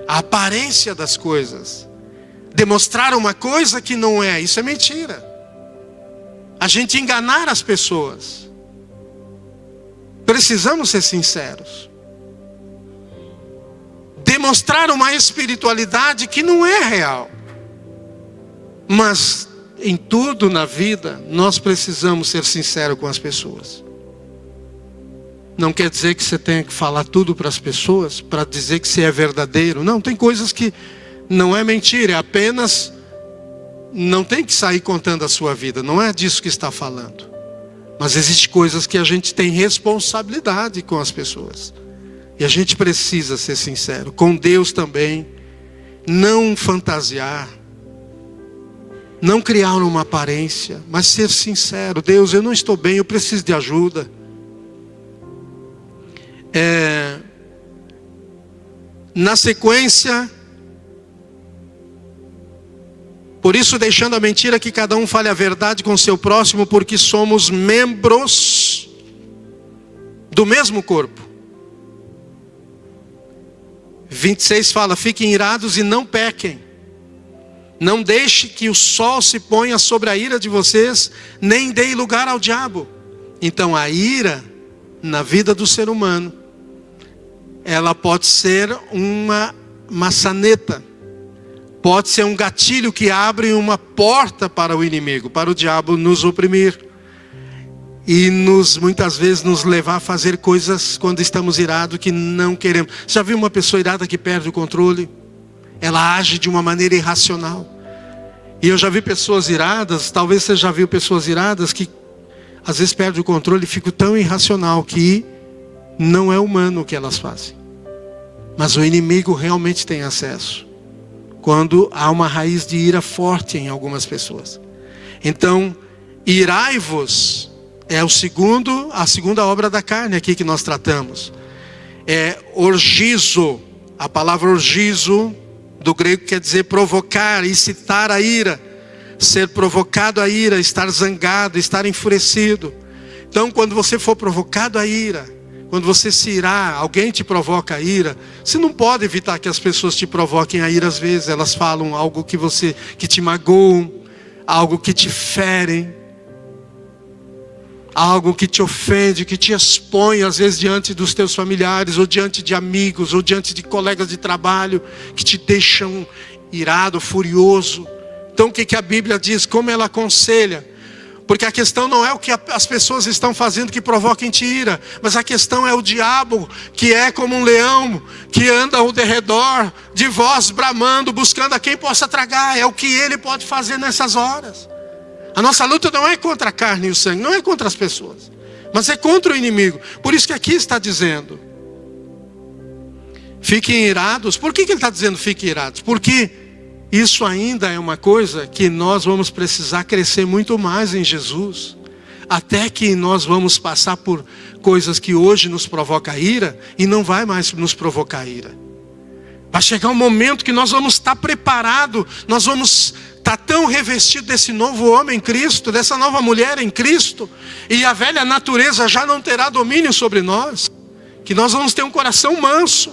A aparência das coisas. Demonstrar uma coisa que não é, isso é mentira. A gente enganar as pessoas. Precisamos ser sinceros. Demonstrar uma espiritualidade que não é real. Mas em tudo na vida, nós precisamos ser sinceros com as pessoas. Não quer dizer que você tenha que falar tudo para as pessoas, para dizer que você é verdadeiro. Não, tem coisas que não é mentira, é apenas, não tem que sair contando a sua vida, não é disso que está falando. Mas existem coisas que a gente tem responsabilidade com as pessoas. E a gente precisa ser sincero, com Deus também, não fantasiar, não criar uma aparência, mas ser sincero. Deus, eu não estou bem, eu preciso de ajuda. Na sequência, por isso deixando a mentira, que cada um fale a verdade com o seu próximo, porque somos membros do mesmo corpo. 26 fala, fiquem irados e não pequem. Não deixe que o sol se ponha sobre a ira de vocês, nem deem lugar ao diabo. Então a ira, na vida do ser humano, ela pode ser uma maçaneta, pode ser um gatilho que abre uma porta para o inimigo, para o diabo nos oprimir e muitas vezes nos levar a fazer coisas quando estamos irados que não queremos. Já viu uma pessoa irada que perde o controle? ela age de uma maneira irracional. E eu já vi pessoas iradas, talvez você já viu pessoas iradas que às vezes perdem o controle e ficam tão irracional que não é humano o que elas fazem. Mas o inimigo realmente tem acesso quando há uma raiz de ira forte em algumas pessoas. Então, irai-vos é a segunda obra da carne aqui que nós tratamos. É orgizo. A palavra orgizo do grego quer dizer provocar, incitar a ira, ser provocado a ira, estar zangado, estar enfurecido. Então, quando você for provocado a ira, quando você se irar, alguém te provoca a ira, você não pode evitar que as pessoas te provoquem a ira. Às vezes elas falam algo que te magoam, algo que te ferem, algo que te ofende, que te expõe às vezes diante dos teus familiares, ou diante de amigos, ou diante de colegas de trabalho, que te deixam irado, furioso. Então o que a Bíblia diz? Como ela aconselha? Porque a questão não é o que as pessoas estão fazendo que provoquem te ira, mas a questão é o diabo, que é como um leão, que anda ao derredor de vós, bramando, buscando a quem possa tragar. É o que ele pode fazer nessas horas. A nossa luta não é contra a carne e o sangue, não é contra as pessoas, mas é contra o inimigo. Por isso que aqui está dizendo, fiquem irados. Por que ele está dizendo fiquem irados? Porque isso ainda é uma coisa que nós vamos precisar crescer muito mais em Jesus. Até que nós vamos passar por coisas que hoje nos provocam ira e não vai mais nos provocar ira. Vai chegar um momento que nós vamos estar preparados, nós vamos estar tão revestidos desse novo homem em Cristo, dessa nova mulher em Cristo, e a velha natureza já não terá domínio sobre nós, que nós vamos ter um coração manso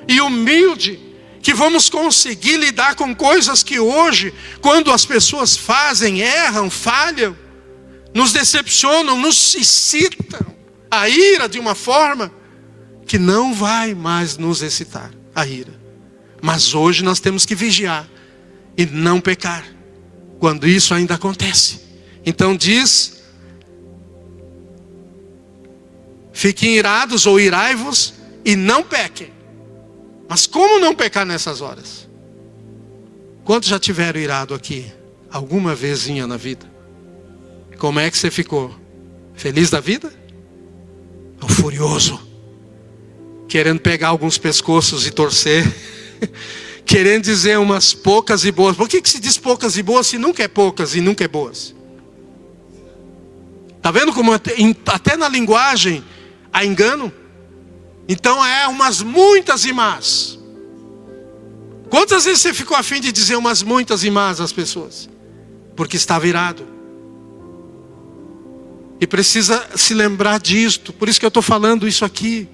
e humilde, que vamos conseguir lidar com coisas que hoje, quando as pessoas fazem, erram, falham, nos decepcionam, nos excitam a ira de uma forma que não vai mais nos excitar a ira. Mas hoje nós temos que vigiar e não pecar quando isso ainda acontece. Então diz: fiquem irados ou irai-vos e não pequem. Mas como não pecar nessas horas? Quantos já tiveram irado aqui alguma vezinha na vida? Como é que você ficou? Feliz da vida? Ou furioso? Querendo pegar alguns pescoços e torcer? Querendo dizer umas poucas e boas. Por que se diz poucas e boas se nunca é poucas e nunca é boas? Está vendo como até na linguagem há engano? Então é umas muitas e más. Quantas vezes você ficou a fim de dizer umas muitas e más às pessoas? Porque estava irado. E precisa se lembrar disto. Por isso que eu estou falando isso aqui.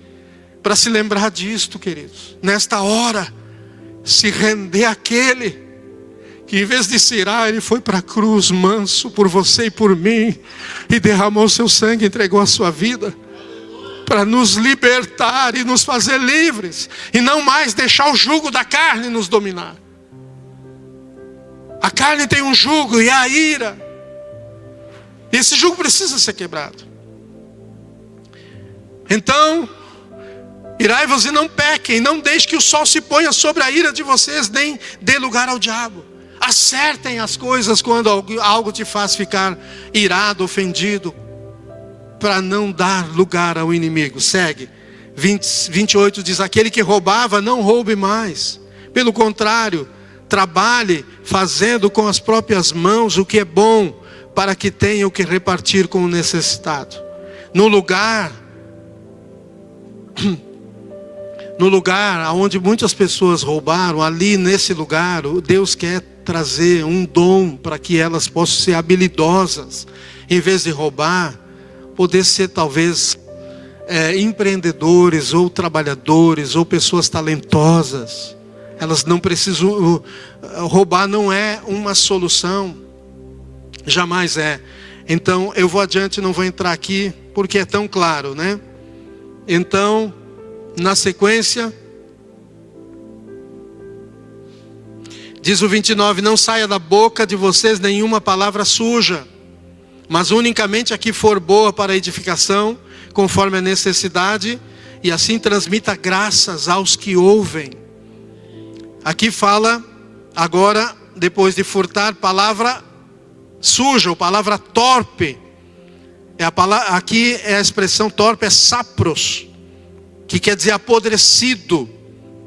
Para se lembrar disto, queridos. Nesta hora, se render àquele que em vez de se irar, ele foi para a cruz manso por você e por mim. E derramou seu sangue, entregou a sua vida. Para nos libertar e nos fazer livres. E não mais deixar o jugo da carne nos dominar. A carne tem um jugo e a ira. Esse jugo precisa ser quebrado. Então, irai-vos e não pequem. Não deixe que o sol se ponha sobre a ira de vocês, nem dê lugar ao diabo. Acertem as coisas quando algo te faz ficar irado, ofendido, para não dar lugar ao inimigo. Segue. 28 diz: aquele que roubava, não roube mais. Pelo contrário, trabalhe fazendo com as próprias mãos o que é bom, para que tenha o que repartir com o necessitado. No lugar onde muitas pessoas roubaram, ali nesse lugar, Deus quer trazer um dom para que elas possam ser habilidosas. Em vez de roubar, poder ser talvez empreendedores ou trabalhadores ou pessoas talentosas. Elas não precisam, roubar não é uma solução, jamais é. Então eu vou adiante, não vou entrar aqui porque é tão claro, né? Então, na sequência, diz o 29, não saia da boca de vocês nenhuma palavra suja, mas unicamente a que for boa para a edificação, conforme a necessidade, e assim transmita graças aos que ouvem. Aqui fala, agora, depois de furtar, palavra suja, ou palavra torpe. Aqui é a expressão torpe, é sapros, que quer dizer apodrecido,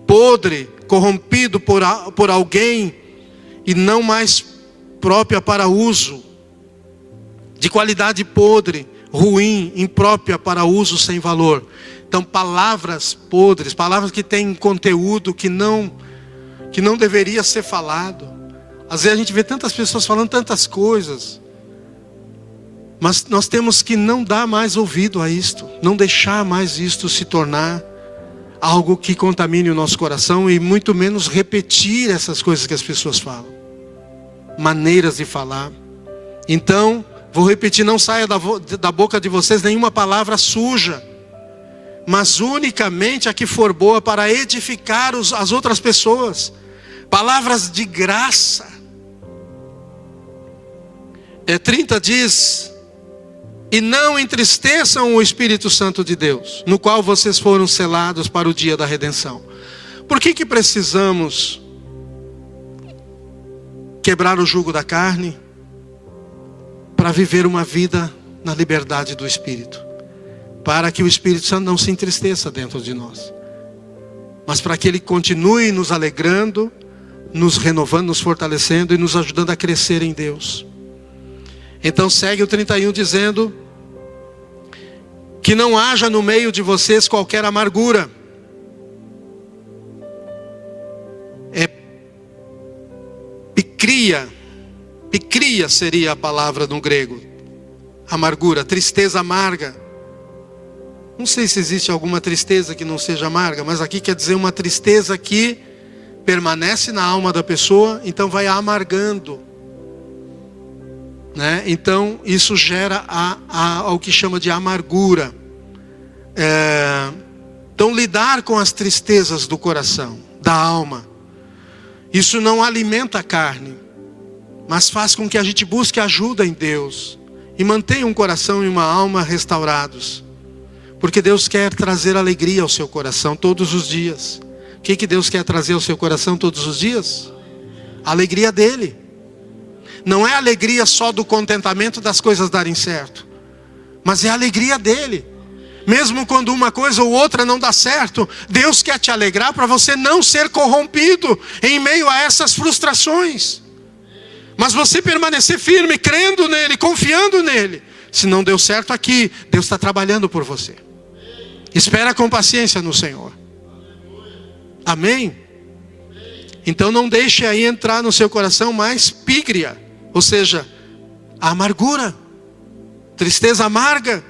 podre, corrompido por alguém, e não mais própria para uso, de qualidade podre, ruim, imprópria para uso sem valor. Então, palavras podres, palavras que têm conteúdo que não deveria ser falado. Às vezes a gente vê tantas pessoas falando tantas coisas, mas nós temos que não dar mais ouvido a isto, não deixar mais isto se tornar algo que contamine o nosso coração, e muito menos repetir essas coisas que as pessoas falam, maneiras de falar. Então, vou repetir, não saia da boca de vocês nenhuma palavra suja, mas unicamente a que for boa para edificar as outras pessoas, palavras de graça. 30 diz: e não entristeçam o Espírito Santo de Deus, no qual vocês foram selados para o dia da redenção. Por que precisamos quebrar o jugo da carne? Para viver uma vida na liberdade do Espírito. Para que o Espírito Santo não se entristeça dentro de nós, mas para que Ele continue nos alegrando, nos renovando, nos fortalecendo e nos ajudando a crescer em Deus. Então segue o 31 dizendo: que não haja no meio de vocês qualquer amargura. Picria seria a palavra no grego. Amargura, tristeza amarga. Não sei se existe alguma tristeza que não seja amarga, mas aqui quer dizer uma tristeza que permanece na alma da pessoa, então vai amargando, né? Então isso gera ao que chama de amargura. Então lidar com as tristezas do coração, da alma, isso não alimenta a carne, mas faz com que a gente busque ajuda em Deus e mantenha um coração e uma alma restaurados, porque Deus quer trazer alegria ao seu coração todos os dias. O que Deus quer trazer ao seu coração todos os dias? A alegria dele. Não é a alegria só do contentamento das coisas darem certo, mas é a alegria dele. Mesmo quando uma coisa ou outra não dá certo, Deus quer te alegrar para você não ser corrompido em meio a essas frustrações, mas você permanecer firme, crendo nele, confiando nele. Se não deu certo aqui, Deus está trabalhando por você. Espera com paciência no Senhor. Amém? Então não deixe aí entrar no seu coração mais pígria, ou seja, a amargura, tristeza amarga,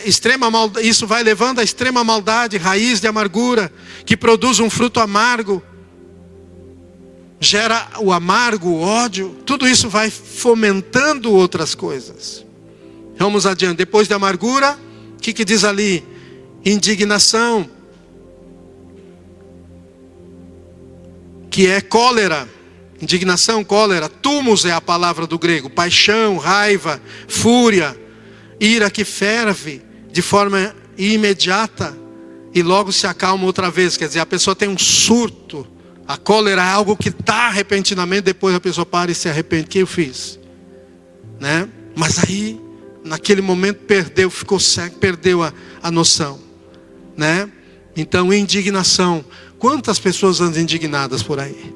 extrema maldade. Isso vai levando a extrema maldade, raiz de amargura, que produz um fruto amargo, gera o amargo, o ódio. Tudo isso vai fomentando outras coisas. Vamos adiante. Depois de amargura, o que diz ali? Indignação, que é cólera. Indignação, cólera. Tumos é a palavra do grego. Paixão, raiva, fúria, ira que ferve de forma imediata e logo se acalma outra vez. Quer dizer, a pessoa tem um surto. A cólera é algo que está repentinamente, depois a pessoa para e se arrepende. O que eu fiz? Né? Mas aí, naquele momento, ficou cego, perdeu a noção. Né? Então, indignação. Quantas pessoas andam indignadas por aí?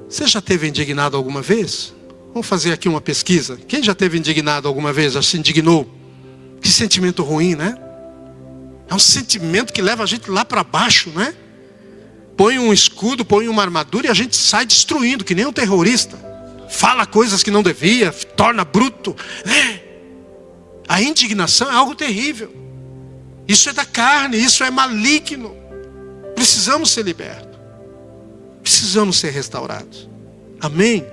Você já teve indignado alguma vez? Vamos fazer aqui uma pesquisa. Quem já teve indignado alguma vez? Já se indignou? Que sentimento ruim, né? É um sentimento que leva a gente lá para baixo, né? Põe um escudo, põe uma armadura e a gente sai destruindo, que nem um terrorista. Fala coisas que não devia, torna bruto. A indignação é algo terrível. Isso é da carne, isso é maligno. Precisamos ser libertos. Precisamos ser restaurados. Amém?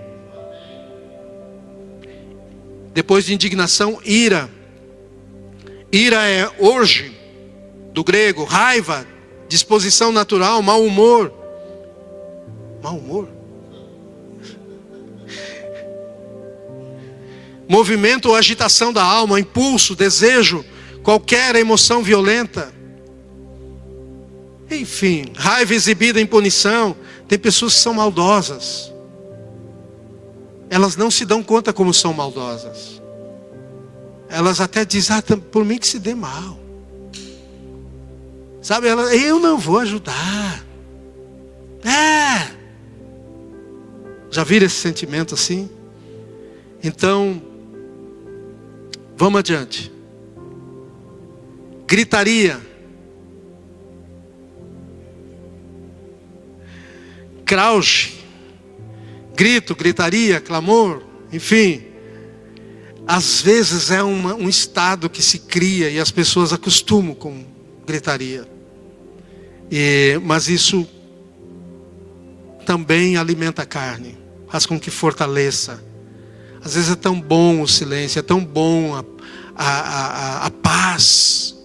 Depois de indignação, ira. Ira é orge, do grego, raiva, disposição natural, mau humor. Mau humor? Movimento ou agitação da alma, impulso, desejo, qualquer emoção violenta. Enfim, raiva exibida em punição. Tem pessoas que são maldosas. Elas não se dão conta como são maldosas. Elas até dizem, por mim que se dê mal. Sabe, eu não vou ajudar. Já viram esse sentimento assim? Então, vamos adiante. Gritaria. Crouch. Grito, gritaria, clamor, enfim. Às vezes é um estado que se cria e as pessoas acostumam com gritaria. Mas isso também alimenta a carne, faz com que fortaleça. Às vezes é tão bom o silêncio, é tão bom a paz.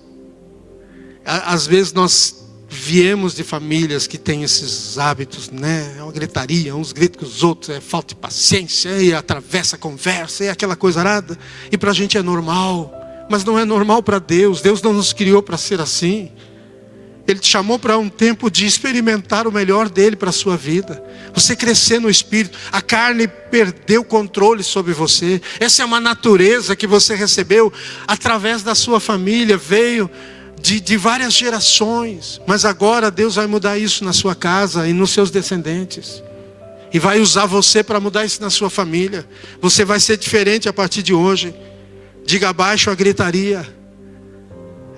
Às vezes nós viemos de famílias que têm esses hábitos, né? É uma gritaria, uns gritam com os outros, é falta de paciência, e atravessa a conversa, é aquela coisa arada. E para a gente é normal, mas não é normal para Deus. Deus não nos criou para ser assim. Ele te chamou para um tempo de experimentar o melhor dele para a sua vida. Você crescer no Espírito. A carne perdeu o controle sobre você. Essa é uma natureza que você recebeu através da sua família. Veio de várias gerações. Mas agora Deus vai mudar isso na sua casa e nos seus descendentes. E vai usar você para mudar isso na sua família. Você vai ser diferente a partir de hoje. Diga abaixo a gritaria.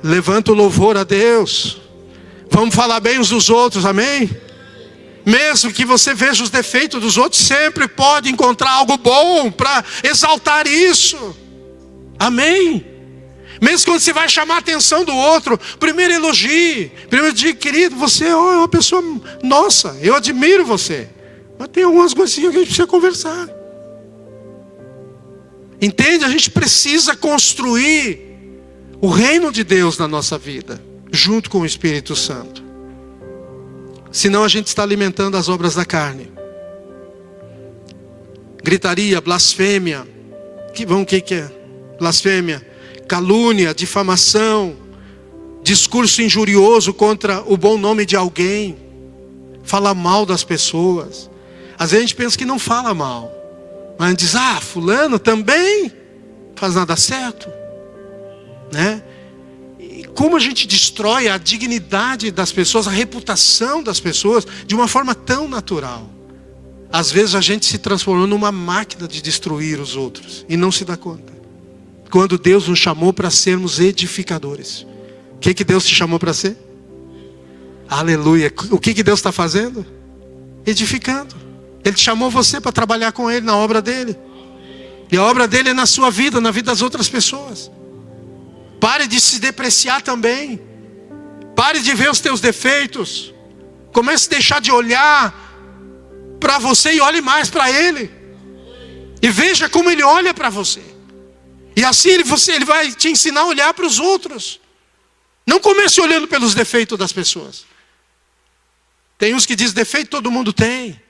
Levanta o louvor a Deus. Vamos falar bem uns dos outros, amém? Mesmo que você veja os defeitos dos outros, sempre pode encontrar algo bom para exaltar isso. Amém? Mesmo quando você vai chamar a atenção do outro, primeiro elogie. Primeiro diga, querido, você é uma pessoa, nossa, eu admiro você. Mas tem algumas coisinhas que a gente precisa conversar. Entende? A gente precisa construir o reino de Deus na nossa vida, junto com o Espírito Santo. Senão a gente está alimentando as obras da carne. Gritaria, blasfêmia. O que é? Blasfêmia, calúnia, difamação, discurso injurioso contra o bom nome de alguém. Falar mal das pessoas. Às vezes a gente pensa que não fala mal, mas a gente diz, fulano também faz nada certo, né? Como a gente destrói a dignidade das pessoas, a reputação das pessoas, de uma forma tão natural. Às vezes a gente se transformou numa máquina de destruir os outros e não se dá conta. Quando Deus nos chamou para sermos edificadores. O que Deus te chamou para ser? Aleluia. O que Deus está fazendo? Edificando. Ele te chamou você para trabalhar com Ele na obra dEle. E a obra dEle é na sua vida, na vida das outras pessoas. Pare de se depreciar também. Pare de ver os teus defeitos. Comece a deixar de olhar para você e olhe mais para Ele. E veja como Ele olha para você. E assim ele vai te ensinar a olhar para os outros. Não comece olhando pelos defeitos das pessoas. Tem uns que dizem, defeito todo mundo tem.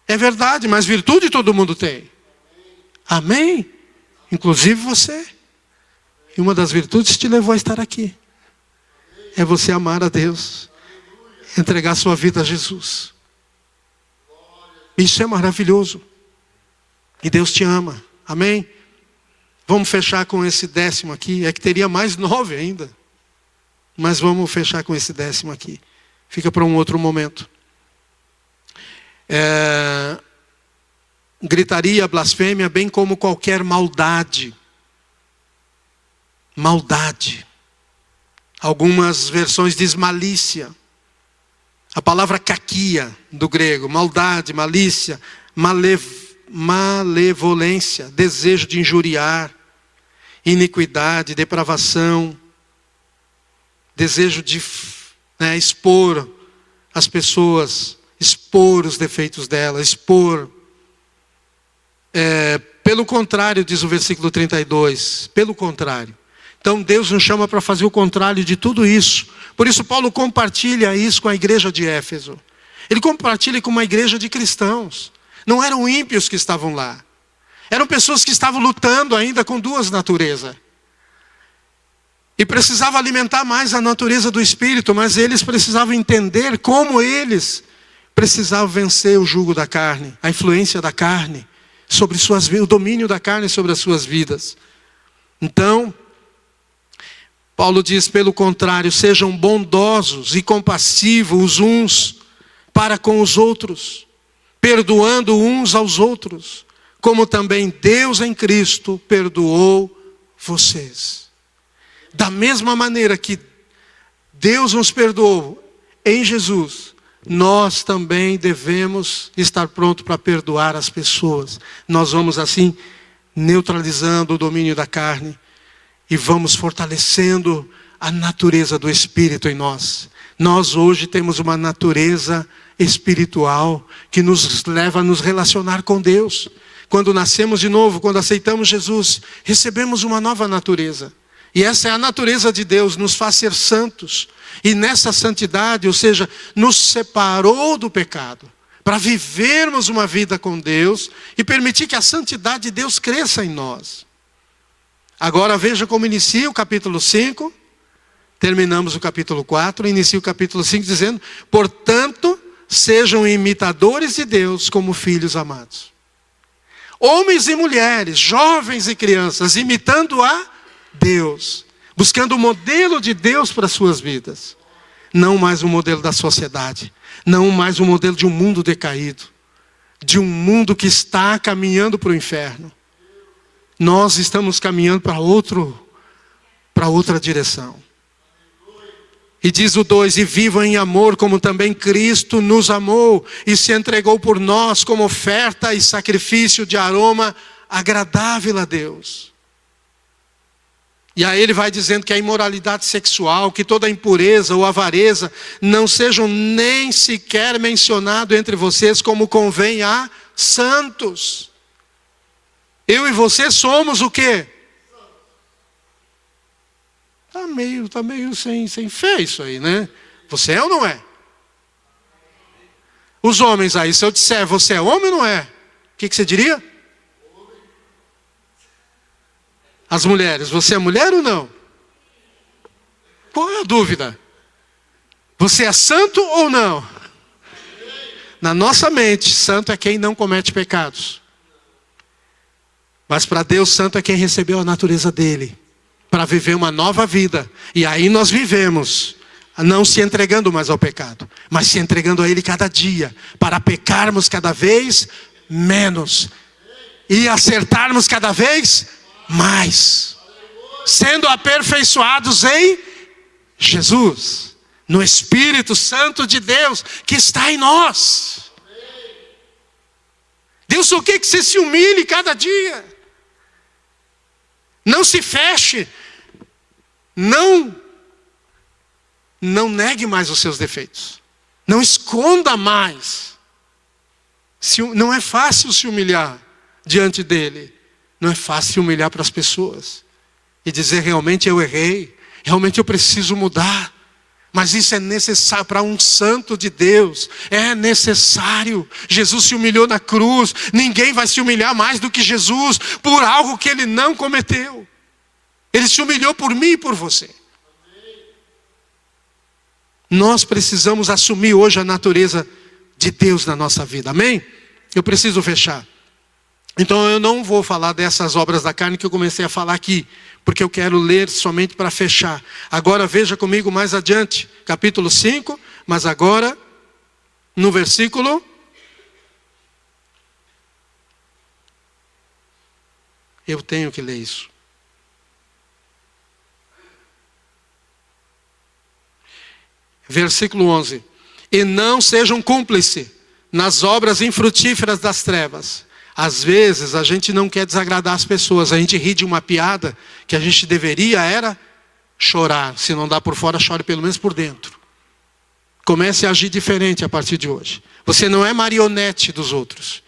É verdade, mas virtude todo mundo tem. Amém? Inclusive você. E uma das virtudes te levou a estar aqui. É você amar a Deus. Entregar sua vida a Jesus. Isso é maravilhoso. E Deus te ama. Amém? Vamos fechar com esse 10º aqui. É que teria mais 9 ainda. Mas vamos fechar com esse 10º aqui. Fica para um outro momento. Gritaria, blasfêmia, bem como qualquer maldade. Maldade. Algumas versões diz malícia. A palavra kakia do grego, maldade, malícia, malevolência, desejo de injuriar, iniquidade, depravação, desejo de expor as pessoas, expor os defeitos delas, expor. Pelo contrário, diz o versículo 32, pelo contrário. Então Deus nos chama para fazer o contrário de tudo isso. Por isso Paulo compartilha isso com a igreja de Éfeso. Ele compartilha com uma igreja de cristãos. Não eram ímpios que estavam lá. Eram pessoas que estavam lutando ainda com duas naturezas. E precisava alimentar mais a natureza do Espírito, mas eles precisavam entender como eles precisavam vencer o jugo da carne, a influência da carne sobre suas vidas, o domínio da carne sobre as suas vidas. Então, Paulo diz, pelo contrário, sejam bondosos e compassivos uns para com os outros, perdoando uns aos outros, como também Deus em Cristo perdoou vocês. Da mesma maneira que Deus nos perdoou em Jesus, nós também devemos estar prontos para perdoar as pessoas. Nós vamos assim neutralizando o domínio da carne e vamos fortalecendo a natureza do Espírito em nós. Nós hoje temos uma natureza espiritual que nos leva a nos relacionar com Deus. Quando nascemos de novo, quando aceitamos Jesus, recebemos uma nova natureza. E essa é a natureza de Deus, nos faz ser santos. E nessa santidade, ou seja, nos separou do pecado, para vivermos uma vida com Deus e permitir que a santidade de Deus cresça em nós. Agora veja como inicia o capítulo 5, terminamos o capítulo 4, inicia o capítulo 5 dizendo, portanto, sejam imitadores de Deus como filhos amados. Homens e mulheres, jovens e crianças, imitando a Deus, buscando o modelo de Deus para as suas vidas. Não mais o modelo da sociedade, não mais o modelo de um mundo decaído, de um mundo que está caminhando para o inferno. Nós estamos caminhando para outra direção. E diz o 2, e vivam em amor como também Cristo nos amou e se entregou por nós como oferta e sacrifício de aroma agradável a Deus. E aí ele vai dizendo que a imoralidade sexual, que toda a impureza ou avareza não sejam nem sequer mencionado entre vocês como convém a santos. Eu e você somos o quê? Tá meio sem fé isso aí, né? Você é ou não é? Os homens aí, se eu disser você é homem ou não é? O que você diria? As mulheres, você é mulher ou não? Qual é a dúvida? Você é santo ou não? Na nossa mente, santo é quem não comete pecados. Mas para Deus, santo é quem recebeu a natureza dele, para viver uma nova vida. E aí nós vivemos, não se entregando mais ao pecado, mas se entregando a ele cada dia, para pecarmos cada vez menos e acertarmos cada vez mais, sendo aperfeiçoados em Jesus, no Espírito Santo de Deus que está em nós. Deus, o que você se humilhe cada dia? Não se feche, não negue mais os seus defeitos, não esconda mais. Não é fácil se humilhar diante dele. Não é fácil humilhar para as pessoas e dizer realmente eu errei, realmente eu preciso mudar. Mas isso é necessário para um santo de Deus, é necessário. Jesus se humilhou na cruz, ninguém vai se humilhar mais do que Jesus por algo que ele não cometeu. Ele se humilhou por mim e por você. Nós precisamos assumir hoje a natureza de Deus na nossa vida, amém? Eu preciso fechar. Então eu não vou falar dessas obras da carne que eu comecei a falar aqui, porque eu quero ler somente para fechar. Agora veja comigo mais adiante, capítulo 5, mas agora no versículo 11. Eu tenho que ler isso. Versículo 11. E não sejam cúmplices nas obras infrutíferas das trevas. Às vezes a gente não quer desagradar as pessoas. A gente ri de uma piada que a gente deveria era chorar. Se não dá por fora, chore pelo menos por dentro. Comece a agir diferente a partir de hoje. Você não é marionete dos outros.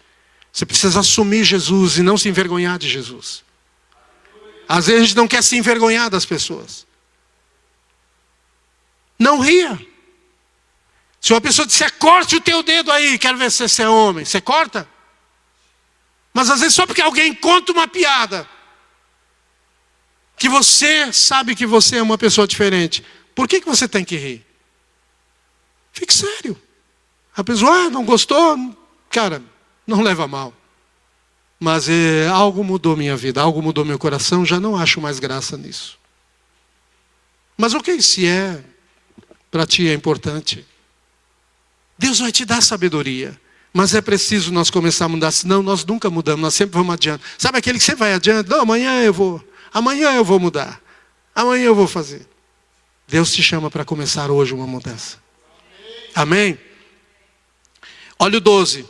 Você precisa assumir Jesus e não se envergonhar de Jesus. Às vezes a gente não quer se envergonhar das pessoas. Não ria. Se uma pessoa disser, corte o teu dedo aí, quero ver se você é homem. Você corta? Mas às vezes só porque alguém conta uma piada. que você sabe que você é uma pessoa diferente, por que você tem que rir? Fique sério. A pessoa, não gostou? Cara, não leva a mal. Mas algo mudou minha vida, algo mudou meu coração, já não acho mais graça nisso. Mas ok, se para ti é importante. Deus vai te dar sabedoria. Mas é preciso nós começar a mudar, senão nós nunca mudamos, nós sempre vamos adiante. Sabe aquele que você vai adiante? Não, amanhã eu vou mudar. Amanhã eu vou fazer. Deus te chama para começar hoje uma mudança. Amém? Olha o 12.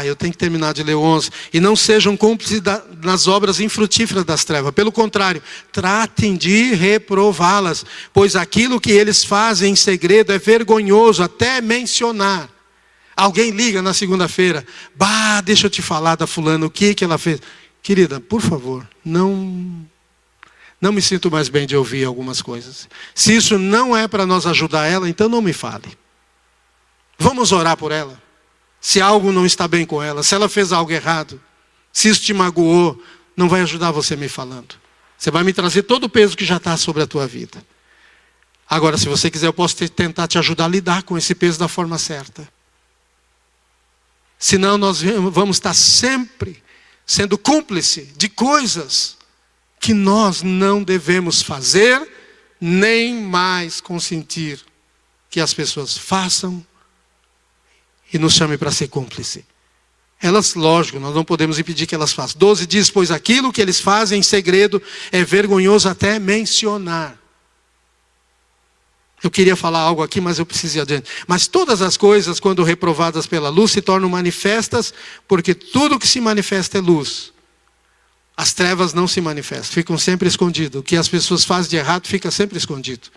Eu tenho que terminar de ler o 11. E não sejam cúmplices nas obras infrutíferas das trevas. Pelo contrário, tratem de reprová-las. Pois aquilo que eles fazem em segredo é vergonhoso até mencionar. Alguém liga na segunda-feira. Deixa eu te falar da fulana, o que ela fez. Querida, por favor, não me sinto mais bem de ouvir algumas coisas. Se isso não é para nós ajudar ela, então não me fale. Vamos orar por ela. Se algo não está bem com ela, se ela fez algo errado, se isso te magoou, não vai ajudar você me falando. Você vai me trazer todo o peso que já está sobre a tua vida. Agora, se você quiser, eu posso tentar te ajudar a lidar com esse peso da forma certa. Senão nós vamos estar sempre sendo cúmplice de coisas que nós não devemos fazer, nem mais consentir que as pessoas façam e nos chame para ser cúmplice. Elas, lógico, nós não podemos impedir que elas façam. 12 diz, pois aquilo que eles fazem em segredo é vergonhoso até mencionar. Eu queria falar algo aqui, mas eu preciso ir adiante. Mas todas as coisas, quando reprovadas pela luz, se tornam manifestas, porque tudo que se manifesta é luz. As trevas não se manifestam, ficam sempre escondidas. O que as pessoas fazem de errado fica sempre escondido.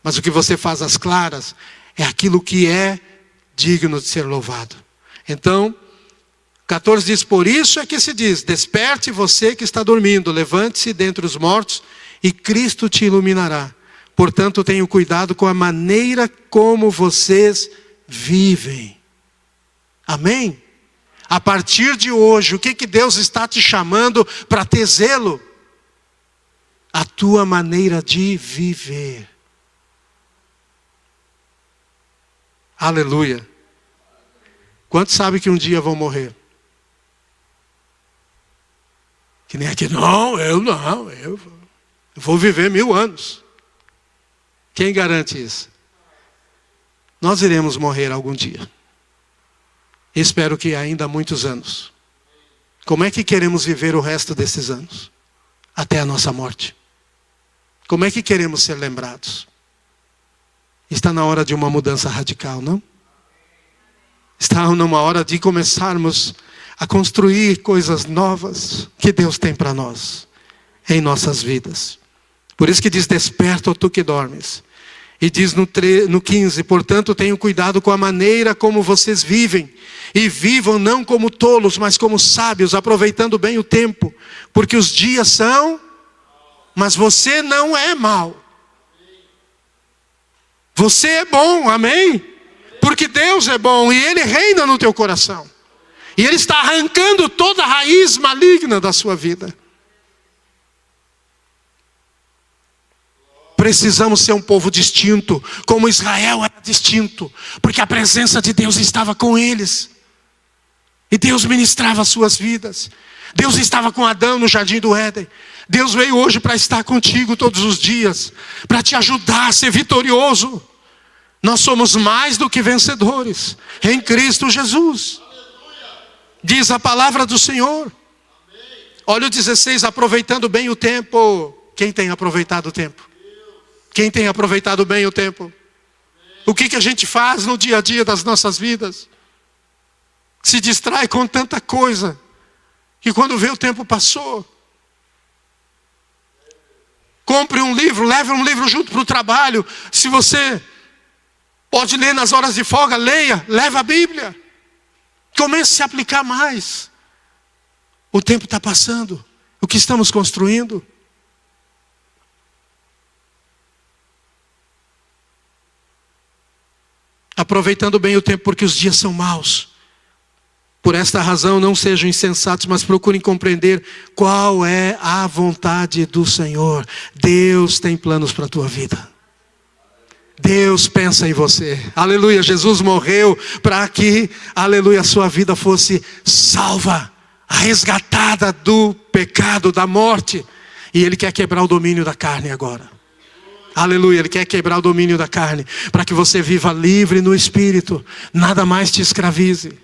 Mas o que você faz às claras é aquilo que é digno de ser louvado. Então, 14 diz, por isso é que se diz, desperte você que está dormindo, levante-se dentre os mortos e Cristo te iluminará. Portanto, tenham cuidado com a maneira como vocês vivem. Amém? A partir de hoje, o que Deus está te chamando para ter zelo? A tua maneira de viver. Aleluia. Quantos sabem que um dia vão morrer? Que nem aqui, eu vou viver 1000 anos. Quem garante isso? Nós iremos morrer algum dia. Espero que ainda há muitos anos. Como é que queremos viver o resto desses anos? Até a nossa morte. Como é que queremos ser lembrados? Está na hora de uma mudança radical, não? Está numa hora de começarmos a construir coisas novas que Deus tem para nós, em nossas vidas. Por isso que diz, desperta, ó tu que dormes. E diz no 15, portanto, tenham cuidado com a maneira como vocês vivem. E vivam não como tolos, mas como sábios, aproveitando bem o tempo. Porque os dias são, mas você não é mau. Você é bom, amém? Porque Deus é bom e Ele reina no teu coração. E Ele está arrancando toda a raiz maligna da sua vida. Precisamos ser um povo distinto, como Israel era distinto, porque a presença de Deus estava com eles. E Deus ministrava as suas vidas. Deus estava com Adão no jardim do Éden. Deus veio hoje para estar contigo todos os dias, para te ajudar a ser vitorioso. Nós somos mais do que vencedores em Cristo Jesus. Diz a palavra do Senhor. Olha o 16, aproveitando bem o tempo. Quem tem aproveitado o tempo? Quem tem aproveitado bem o tempo? O que a gente faz no dia a dia das nossas vidas? Se distrai com tanta coisa, que quando vê o tempo passou. Compre um livro, leve um livro junto para o trabalho. Se você pode ler nas horas de folga, leia, leve a Bíblia. Comece a se aplicar mais. O tempo está passando. O que estamos construindo? Aproveitando bem o tempo, porque os dias são maus. Por esta razão, não sejam insensatos, mas procurem compreender qual é a vontade do Senhor. Deus tem planos para a tua vida. Deus pensa em você. Aleluia. Jesus morreu para que, aleluia, a sua vida fosse salva, resgatada do pecado, da morte. E Ele quer quebrar o domínio da carne agora. Aleluia. Ele quer quebrar o domínio da carne, para que você viva livre no Espírito. Nada mais te escravize.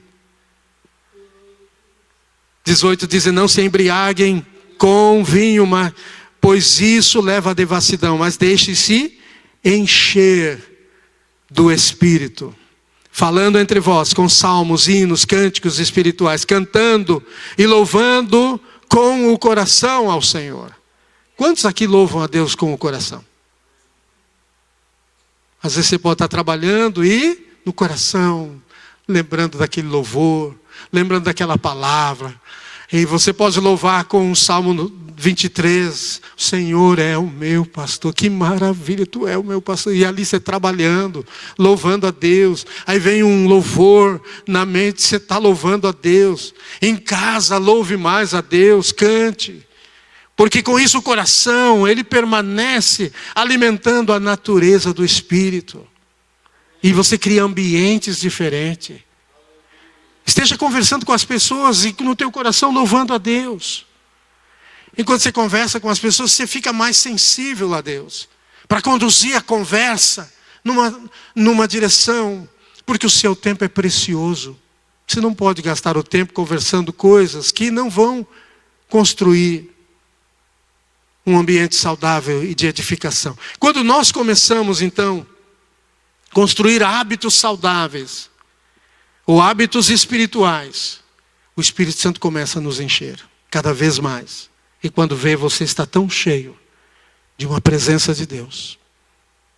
18 diz: não se embriaguem com vinho, pois isso leva à devassidão, mas deixe-se encher do Espírito, falando entre vós com salmos, hinos, cânticos espirituais, cantando e louvando com o coração ao Senhor. Quantos aqui louvam a Deus com o coração? Às vezes você pode estar trabalhando e no coração, lembrando daquele louvor, lembrando daquela palavra. E você pode louvar com o Salmo 23. O Senhor é o meu pastor. Que maravilha, tu é o meu pastor. E ali você trabalhando, louvando a Deus. Aí vem um louvor na mente, você está louvando a Deus. Em casa, louve mais a Deus, cante. Porque com isso o coração, ele permanece alimentando a natureza do Espírito. E você cria ambientes diferentes. Esteja conversando com as pessoas e no teu coração louvando a Deus. Enquanto você conversa com as pessoas, você fica mais sensível a Deus. Para conduzir a conversa numa direção. Porque o seu tempo é precioso. Você não pode gastar o tempo conversando coisas que não vão construir um ambiente saudável e de edificação. Quando nós começamos então a construir hábitos saudáveis, ou hábitos espirituais, o Espírito Santo começa a nos encher, cada vez mais. E quando vê, você está tão cheio de uma presença de Deus,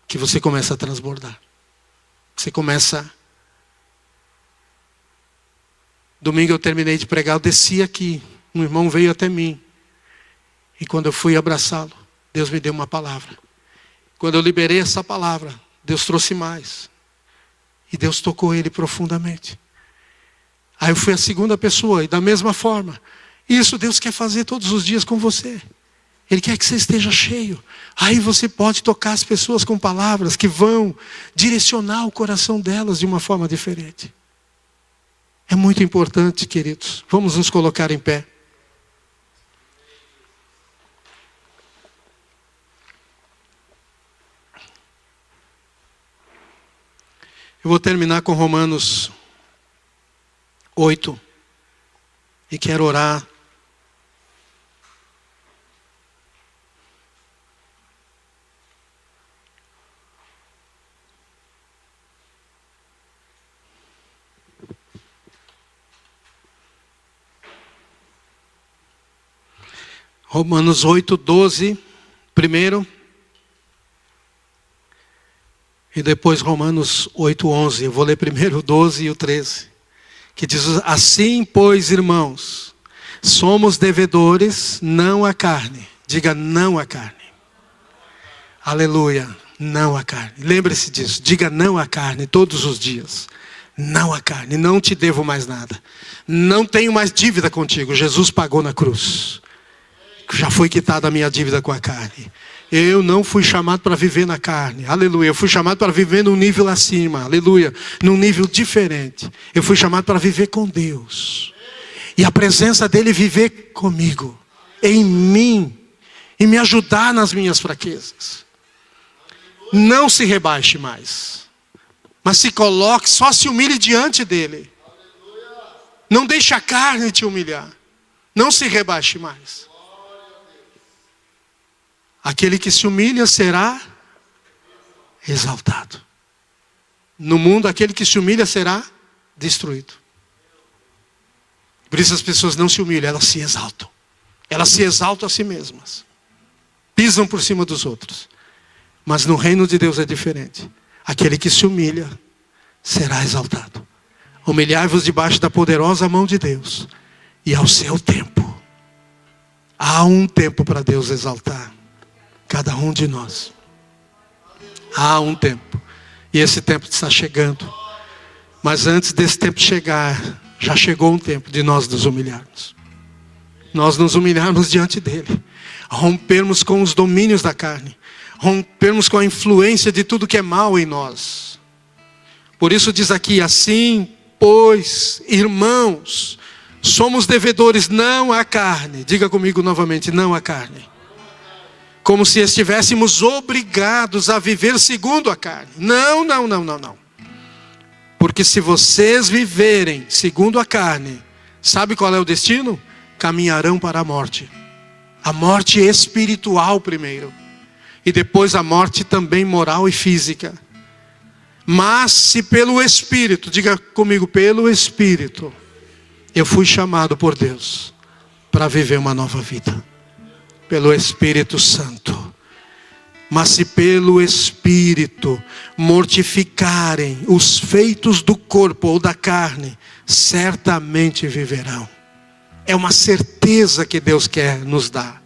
que você começa a transbordar. Você começa... Domingo eu terminei de pregar, eu desci aqui, um irmão veio até mim. E quando eu fui abraçá-lo, Deus me deu uma palavra. Quando eu liberei essa palavra, Deus trouxe mais. E Deus tocou ele profundamente. Aí eu fui a segunda pessoa, e da mesma forma. Isso Deus quer fazer todos os dias com você. Ele quer que você esteja cheio. Aí você pode tocar as pessoas com palavras que vão direcionar o coração delas de uma forma diferente. É muito importante, queridos. Vamos nos colocar em pé. Eu vou terminar com Romanos 8. E quero orar. Romanos 8, 12. Primeiro. E depois Romanos 8, 11. Eu vou ler primeiro o 12 e o 13. Que diz: assim, pois, irmãos, somos devedores, não à carne. Diga não à carne. Aleluia, não à carne. Lembre-se disso, diga não à carne todos os dias. Não à carne, não te devo mais nada. Não tenho mais dívida contigo, Jesus pagou na cruz. Já foi quitada a minha dívida com a carne. Eu não fui chamado para viver na carne. Aleluia. Eu fui chamado para viver num nível acima. Aleluia. Num nível diferente. Eu fui chamado para viver com Deus. E a presença dele viver comigo. Em mim. E me ajudar nas minhas fraquezas. Não se rebaixe mais. Mas se coloque, só se humilhe diante dele. Não deixe a carne te humilhar. Não se rebaixe mais. Aquele que se humilha será exaltado. No mundo, aquele que se humilha será destruído. Por isso as pessoas não se humilham, elas se exaltam. Elas se exaltam a si mesmas. Pisam por cima dos outros. Mas no reino de Deus é diferente. Aquele que se humilha será exaltado. Humilhai-vos debaixo da poderosa mão de Deus. E ao seu tempo. Há um tempo para Deus exaltar cada um de nós. Há um tempo. E esse tempo está chegando. Mas antes desse tempo chegar, Já chegou um tempo de nós nos humilharmos. Nós nos humilharmos diante dele. Rompermos com os domínios da carne. Rompermos com a influência de tudo que é mal em nós. Por isso diz aqui, assim, pois, irmãos, somos devedores não à carne. Diga comigo novamente, não à carne. Como se estivéssemos obrigados a viver segundo a carne. Não. Porque se vocês viverem segundo a carne, sabe qual é o destino? Caminharão para a morte. A morte espiritual primeiro. E depois a morte também moral e física. Mas se pelo Espírito, diga comigo, pelo Espírito, eu fui chamado por Deus para viver uma nova vida. Pelo Espírito Santo. Mas se pelo Espírito mortificarem os feitos do corpo ou da carne, certamente viverão. É uma certeza que Deus quer nos dar.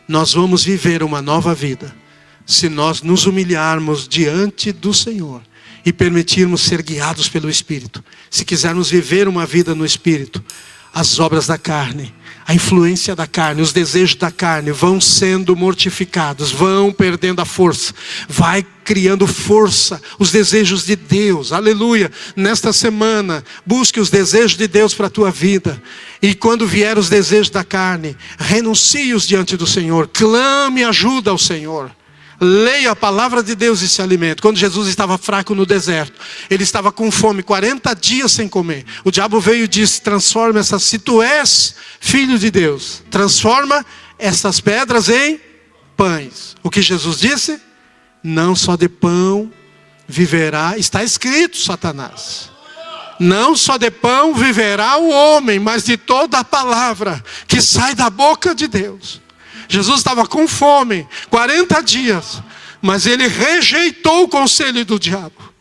Nós vamos viver uma nova vida se nós nos humilharmos diante do Senhor e permitirmos ser guiados pelo Espírito. Se quisermos viver uma vida no Espírito, as obras da carne, a influência da carne, os desejos da carne vão sendo mortificados, vão perdendo a força, vai criando força, os desejos de Deus, aleluia. Nesta semana, busque os desejos de Deus para a tua vida, e quando vier os desejos da carne, renuncie-os diante do Senhor, clame ajuda ao Senhor. Leia a palavra de Deus e se alimente. Quando Jesus estava fraco no deserto, ele estava com fome, 40 dias sem comer. O diabo veio e disse, se tu és filho de Deus, transforma essas pedras em pães. O que Jesus disse? Não só de pão viverá, está escrito, Satanás. Não só de pão viverá o homem, mas de toda a palavra que sai da boca de Deus. Jesus estava com fome, 40 dias, mas ele rejeitou o conselho do diabo.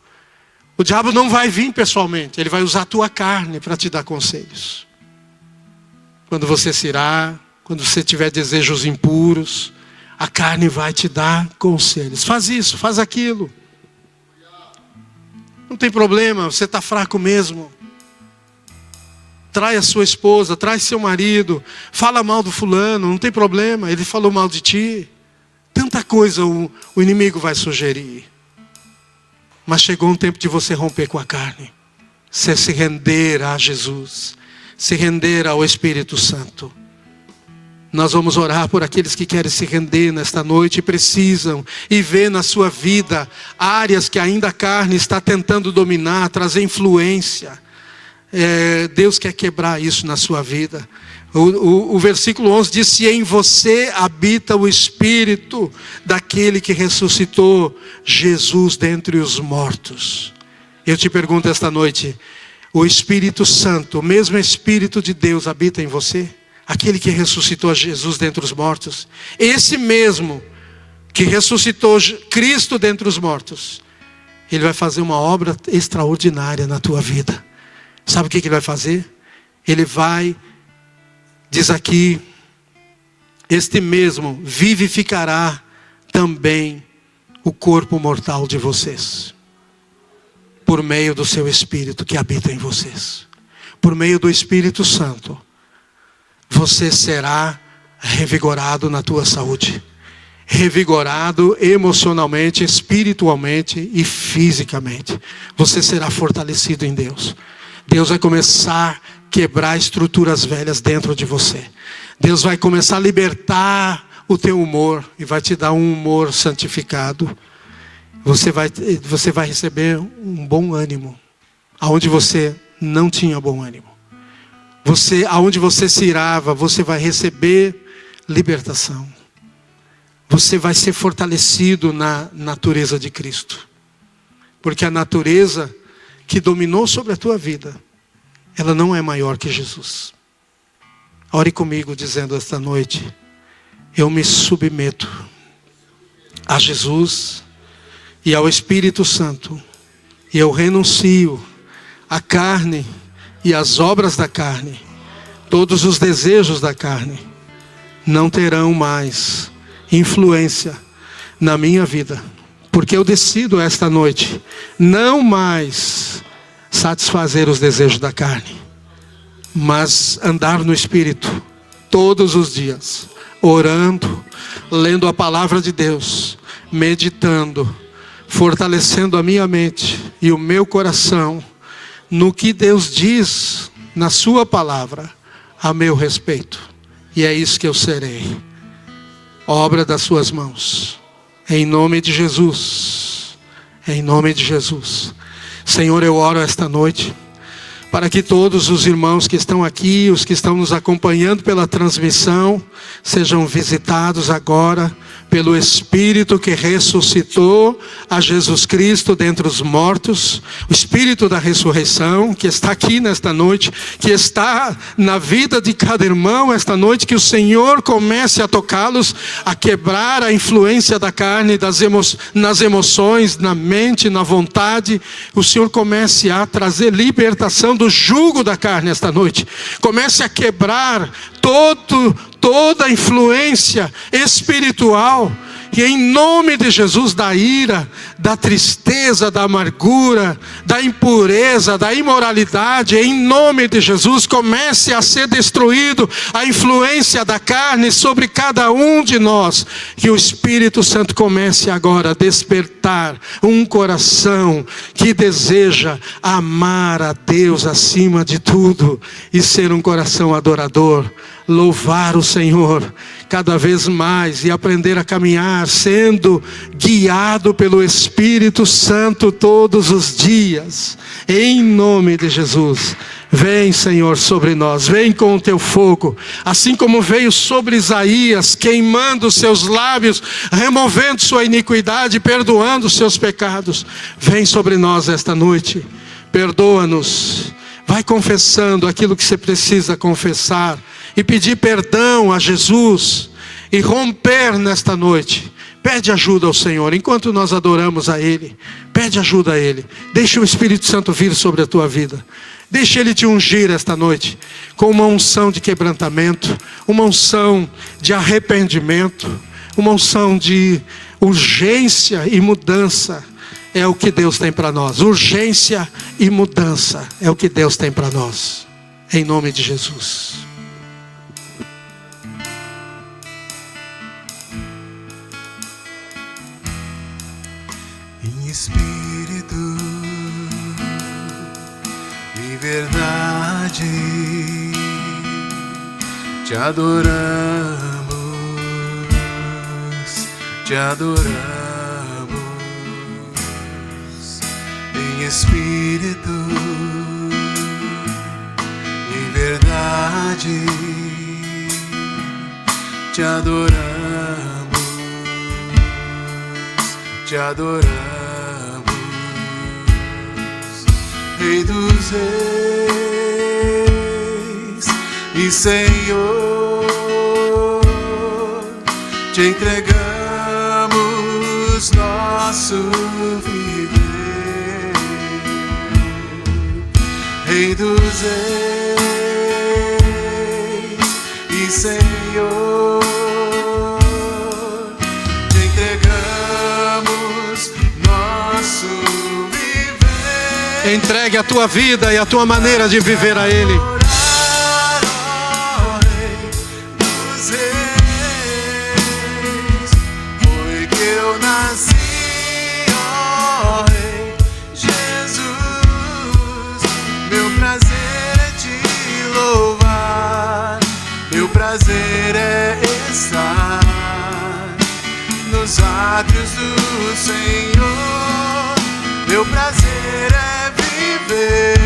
O diabo não vai vir pessoalmente, ele vai usar a tua carne para te dar conselhos. Quando você se irar, quando você tiver desejos impuros, a carne vai te dar conselhos. Faz isso, faz aquilo. Não tem problema, você está fraco mesmo. Trai a sua esposa, trai seu marido, fala mal do fulano, não tem problema, ele falou mal de ti. Tanta coisa o inimigo vai sugerir. Mas chegou um tempo de você romper com a carne. Você se render a Jesus, se render ao Espírito Santo. Nós vamos orar por aqueles que querem se render nesta noite e precisam, e ver na sua vida áreas que ainda a carne está tentando dominar, trazer influência. Deus quer quebrar isso na sua vida. O versículo 11 diz, se em você habita o Espírito daquele que ressuscitou Jesus dentre os mortos. Eu te pergunto esta noite, o Espírito Santo, o mesmo Espírito de Deus habita em você? Aquele que ressuscitou Jesus dentre os mortos, esse mesmo que ressuscitou Cristo dentre os mortos, ele vai fazer uma obra extraordinária na tua vida. Sabe o que ele vai fazer? Ele vai, diz aqui, este mesmo vivificará também o corpo mortal de vocês, por meio do seu Espírito que habita em vocês. Por meio do Espírito Santo, você será revigorado na tua saúde, revigorado emocionalmente, espiritualmente e fisicamente. Você será fortalecido em Deus. Deus vai começar a quebrar estruturas velhas dentro de você. Deus vai começar a libertar o teu humor e vai te dar um humor santificado. Você vai receber um bom ânimo, aonde você não tinha bom ânimo. Aonde você se irava, você vai receber libertação. Você vai ser fortalecido na natureza de Cristo. Porque a natureza que dominou sobre a tua vida, ela não é maior que Jesus. Ore comigo dizendo esta noite, eu me submeto a Jesus e ao Espírito Santo, e eu renuncio à carne e às obras da carne. Todos os desejos da carne não terão mais influência na minha vida, porque eu decido esta noite não mais satisfazer os desejos da carne, mas andar no Espírito todos os dias, orando, lendo a palavra de Deus, meditando, fortalecendo a minha mente e o meu coração no que Deus diz na sua palavra a meu respeito. E é isso que eu serei, obra das suas mãos, em nome de Jesus, em nome de Jesus. Senhor, eu oro esta noite para que todos os irmãos que estão aqui, os que estão nos acompanhando pela transmissão, sejam visitados agora pelo Espírito que ressuscitou a Jesus Cristo dentre os mortos, o Espírito da ressurreição que está aqui nesta noite, que está na vida de cada irmão esta noite, que o Senhor comece a tocá-los, a quebrar a influência da carne, nas emoções, na mente, na vontade. O Senhor comece a trazer libertação do jugo da carne esta noite, comece a quebrar toda a influência espiritual, e em nome de Jesus, da ira, da tristeza, da amargura, da impureza, da imoralidade, em nome de Jesus, comece a ser destruído a influência da carne sobre cada um de nós, que o Espírito Santo comece agora a despertar um coração que deseja amar a Deus acima de tudo, e ser um coração adorador, louvar o Senhor cada vez mais e aprender a caminhar sendo guiado pelo Espírito Santo todos os dias, em nome de Jesus. Vem, Senhor, sobre nós, vem com o teu fogo, assim como veio sobre Isaías, queimando os seus lábios, removendo sua iniquidade, perdoando os seus pecados. Vem sobre nós esta noite, perdoa-nos. Vai confessando aquilo que você precisa confessar e pedir perdão a Jesus e romper nesta noite. Pede ajuda ao Senhor, enquanto nós adoramos a Ele, pede ajuda a Ele. Deixa o Espírito Santo vir sobre a tua vida. Deixa Ele te ungir esta noite com uma unção de quebrantamento, uma unção de arrependimento, uma unção de urgência e mudança. É o que Deus tem para nós. Urgência e mudança é o que Deus tem para nós, em nome de Jesus. Em espírito e verdade te adoramos, te adoramos. Em espírito e verdade te adoramos, te adoramos. Rei dos reis e Senhor, te entregamos nosso viver. Rei dos reis e Senhor, te entregamos nosso viver. Entregue a tua vida e a tua maneira de viver a Ele. Foi que eu nasci, ó Rei Jesus. Meu prazer é te louvar, meu prazer é estar nos átrios do Senhor. Meu prazer é viver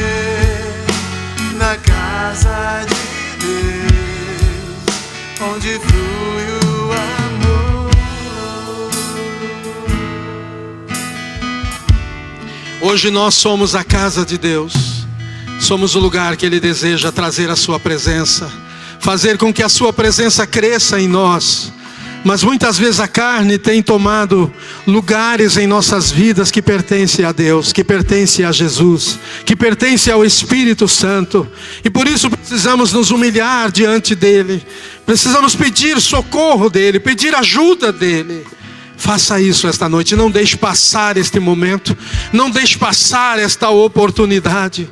na casa de Deus, onde flui o amor. Hoje nós somos a casa de Deus. Somos o lugar que Ele deseja trazer a sua presença, fazer com que a sua presença cresça em nós. Mas muitas vezes a carne tem tomado lugares em nossas vidas que pertencem a Deus, que pertencem a Jesus, que pertencem ao Espírito Santo. E por isso precisamos nos humilhar diante dEle. Precisamos pedir socorro dEle, pedir ajuda dEle. Faça isso esta noite, não deixe passar este momento, não deixe passar esta oportunidade.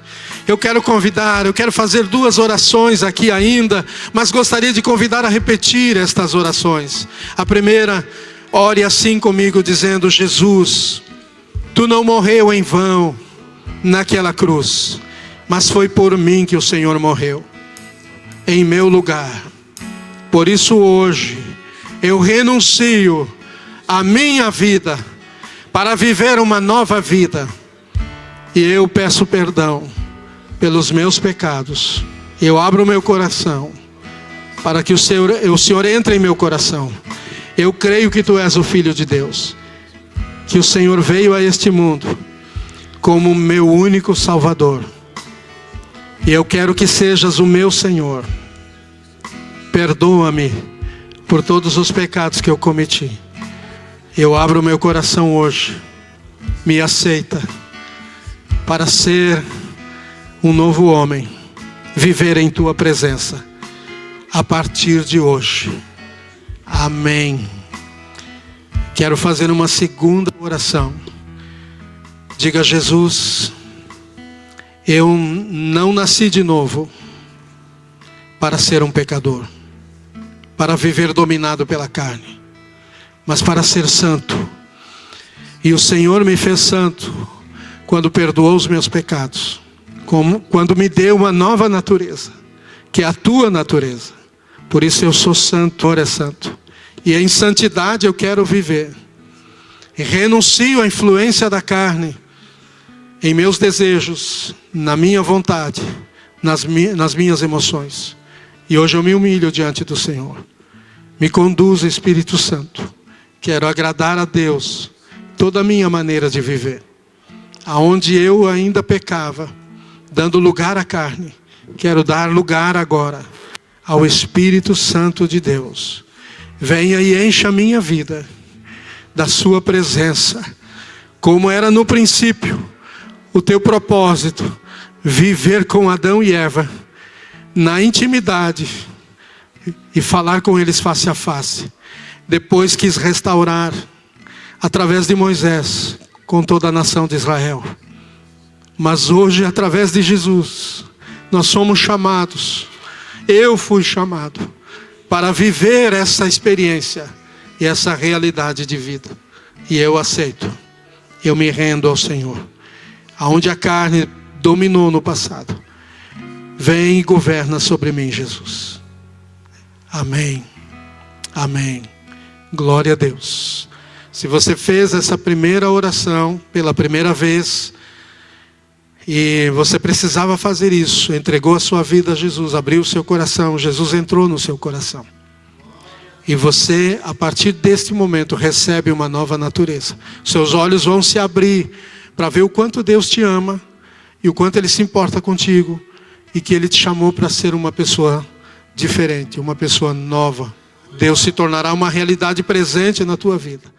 Eu quero fazer 2 orações aqui ainda, mas gostaria de convidar a repetir estas orações. A primeira, ore assim comigo, dizendo: Jesus, Tu não morreu em vão naquela cruz, mas foi por mim que o Senhor morreu, em meu lugar. Por isso hoje, eu renuncio a minha vida, para viver uma nova vida. E eu peço perdão pelos meus pecados. Eu abro o meu coração, para que o Senhor entre em meu coração. Eu creio que Tu és o Filho de Deus, que o Senhor veio a este mundo como meu único Salvador. E eu quero que sejas o meu Senhor. Perdoa-me por todos os pecados que eu cometi. Eu abro o meu coração hoje. Me aceita para ser um novo homem, viver em Tua presença a partir de hoje. Amém. Quero fazer uma segunda oração. Diga: Jesus, eu não nasci de novo para ser um pecador, para viver dominado pela carne, mas para ser santo. E o Senhor me fez santo quando perdoou os meus pecados, quando me deu uma nova natureza, que é a Tua natureza. Por isso eu sou santo, o Senhor é santo. E em santidade eu quero viver. E renuncio à influência da carne, em meus desejos, na minha vontade, nas minhas emoções. E hoje eu me humilho diante do Senhor. Me conduza, Espírito Santo. Quero agradar a Deus, toda a minha maneira de viver. Aonde eu ainda pecava, dando lugar à carne, quero dar lugar agora ao Espírito Santo de Deus. Venha e encha a minha vida da Sua presença, como era no princípio. O Teu propósito, viver com Adão e Eva na intimidade e falar com eles face a face. Depois quis restaurar através de Moisés com toda a nação de Israel. Mas hoje, através de Jesus, nós somos chamados. Eu fui chamado para viver essa experiência e essa realidade de vida. E eu aceito. Eu me rendo ao Senhor. Aonde a carne dominou no passado, vem e governa sobre mim, Jesus. Amém. Amém. Glória a Deus. Se você fez essa primeira oração pela primeira vez, e você precisava fazer isso, entregou a sua vida a Jesus, abriu o seu coração, Jesus entrou no seu coração. E você, a partir deste momento, recebe uma nova natureza. Seus olhos vão se abrir para ver o quanto Deus te ama e o quanto Ele se importa contigo, e que Ele te chamou para ser uma pessoa diferente, uma pessoa nova. Deus se tornará uma realidade presente na tua vida.